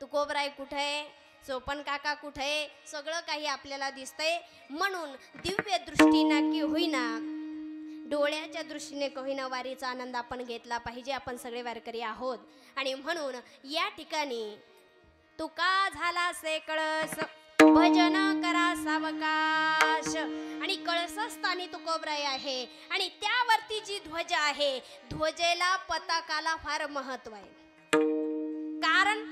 तुकोबराय कुठे आहे, सोपन काका कुठे आहे, सगळं काही आपल्याला दिसतंय. म्हणून दिव्य दृष्टीनं की होईना डोळ्याच्या दृष्टीने होईना वारीचा आनंद आपण घेतला पाहिजे. आपण सगळे वारकरी आहोत. आणि म्हणून या ठिकाणी तुका झाला से कळस भजन करा सावकाश. आणि कळसस्थानी तुकोबराय आहे. आणि त्यावरती जी ध्वज आहे ध्वजेला पताकाला फार महत्व आहे. कारण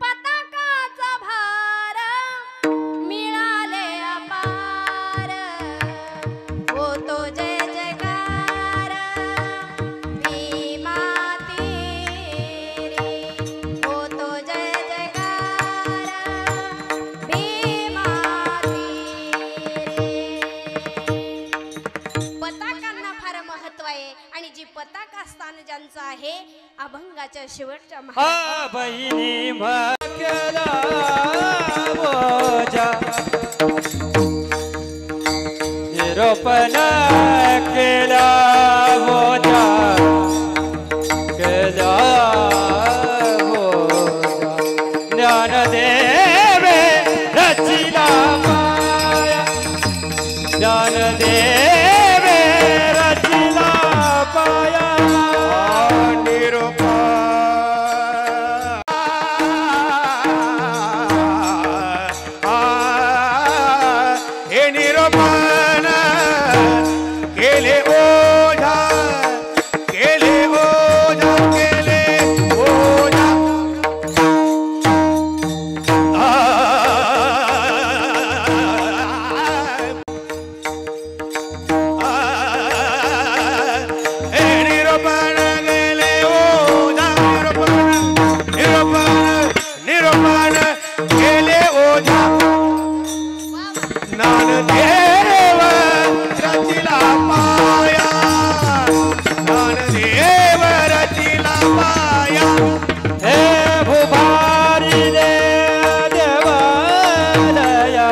पताकाचा भार मिळाले अपार, होतो जय जयकार भीमा तीरी, होतो जय जयकार भीमा महत्व आहे आणि जी पताका स्थान ज्यांचं आहे अभंगाच्या शेवटच्या हा बहिणी केला बोजा निरोपण केला बोजा केला बोजा ज्ञानदेवे रचिला माया ज्ञानदेवे रचिला पाया निरूपा हे निरूपण केले ओझा केले ओझा केले ओझा हे निरूपण केले ओझा निरूपण केले ओझा ज्ञानदेव रचिला पाया ज्ञानदेव रचिला पाया हे भुभारी दे देवालया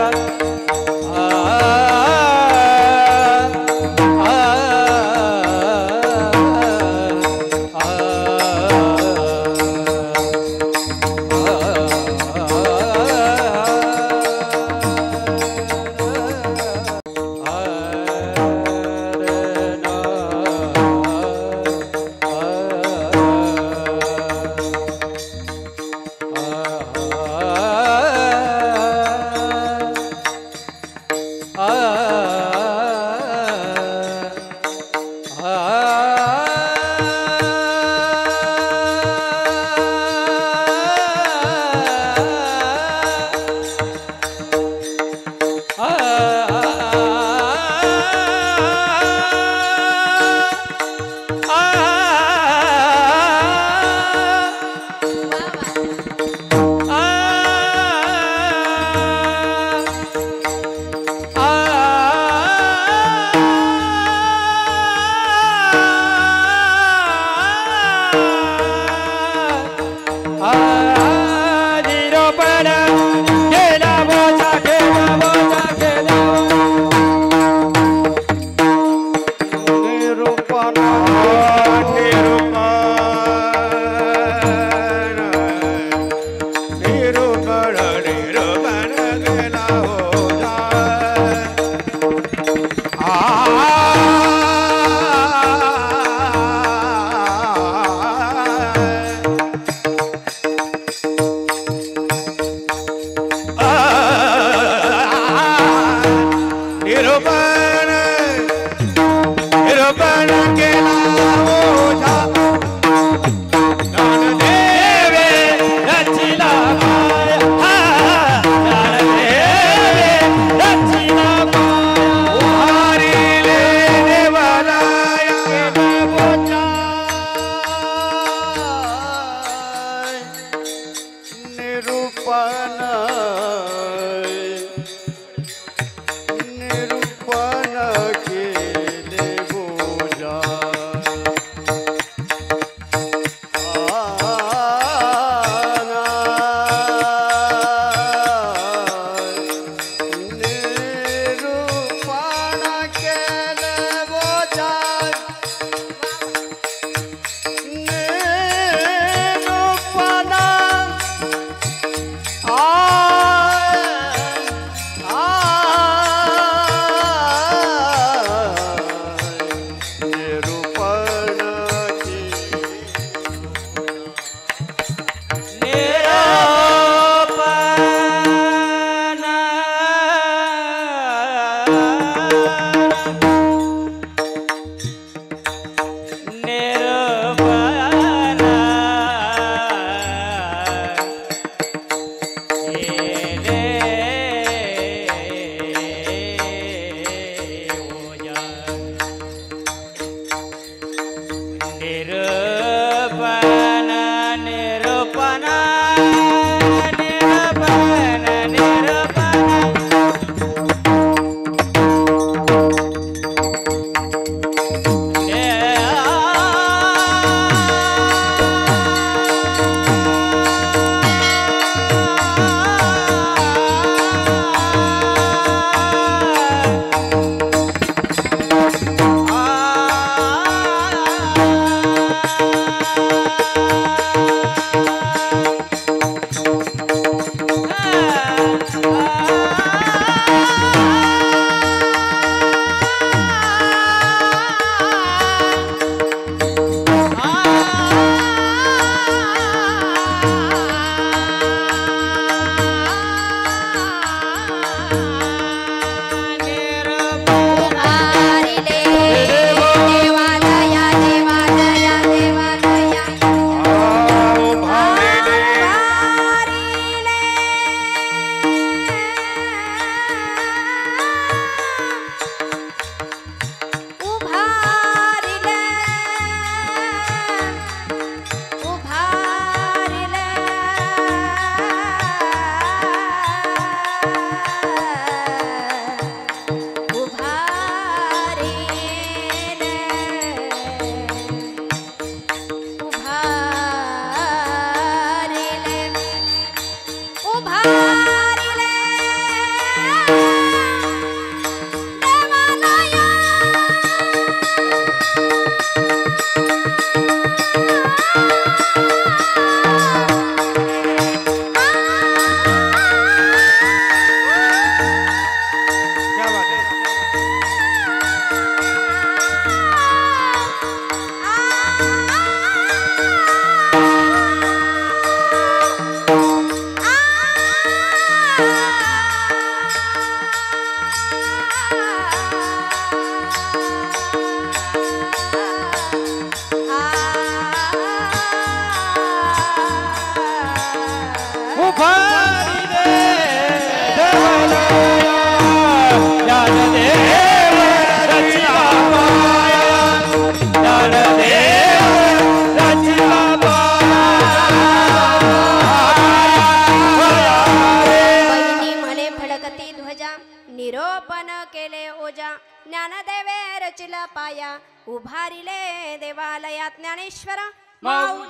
ज्ञानदेवे रचिला पाया उभारिले देवालयात ज्ञानेश्वर माऊली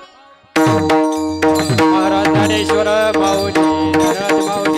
महाराज ज्ञानेश्वर माऊली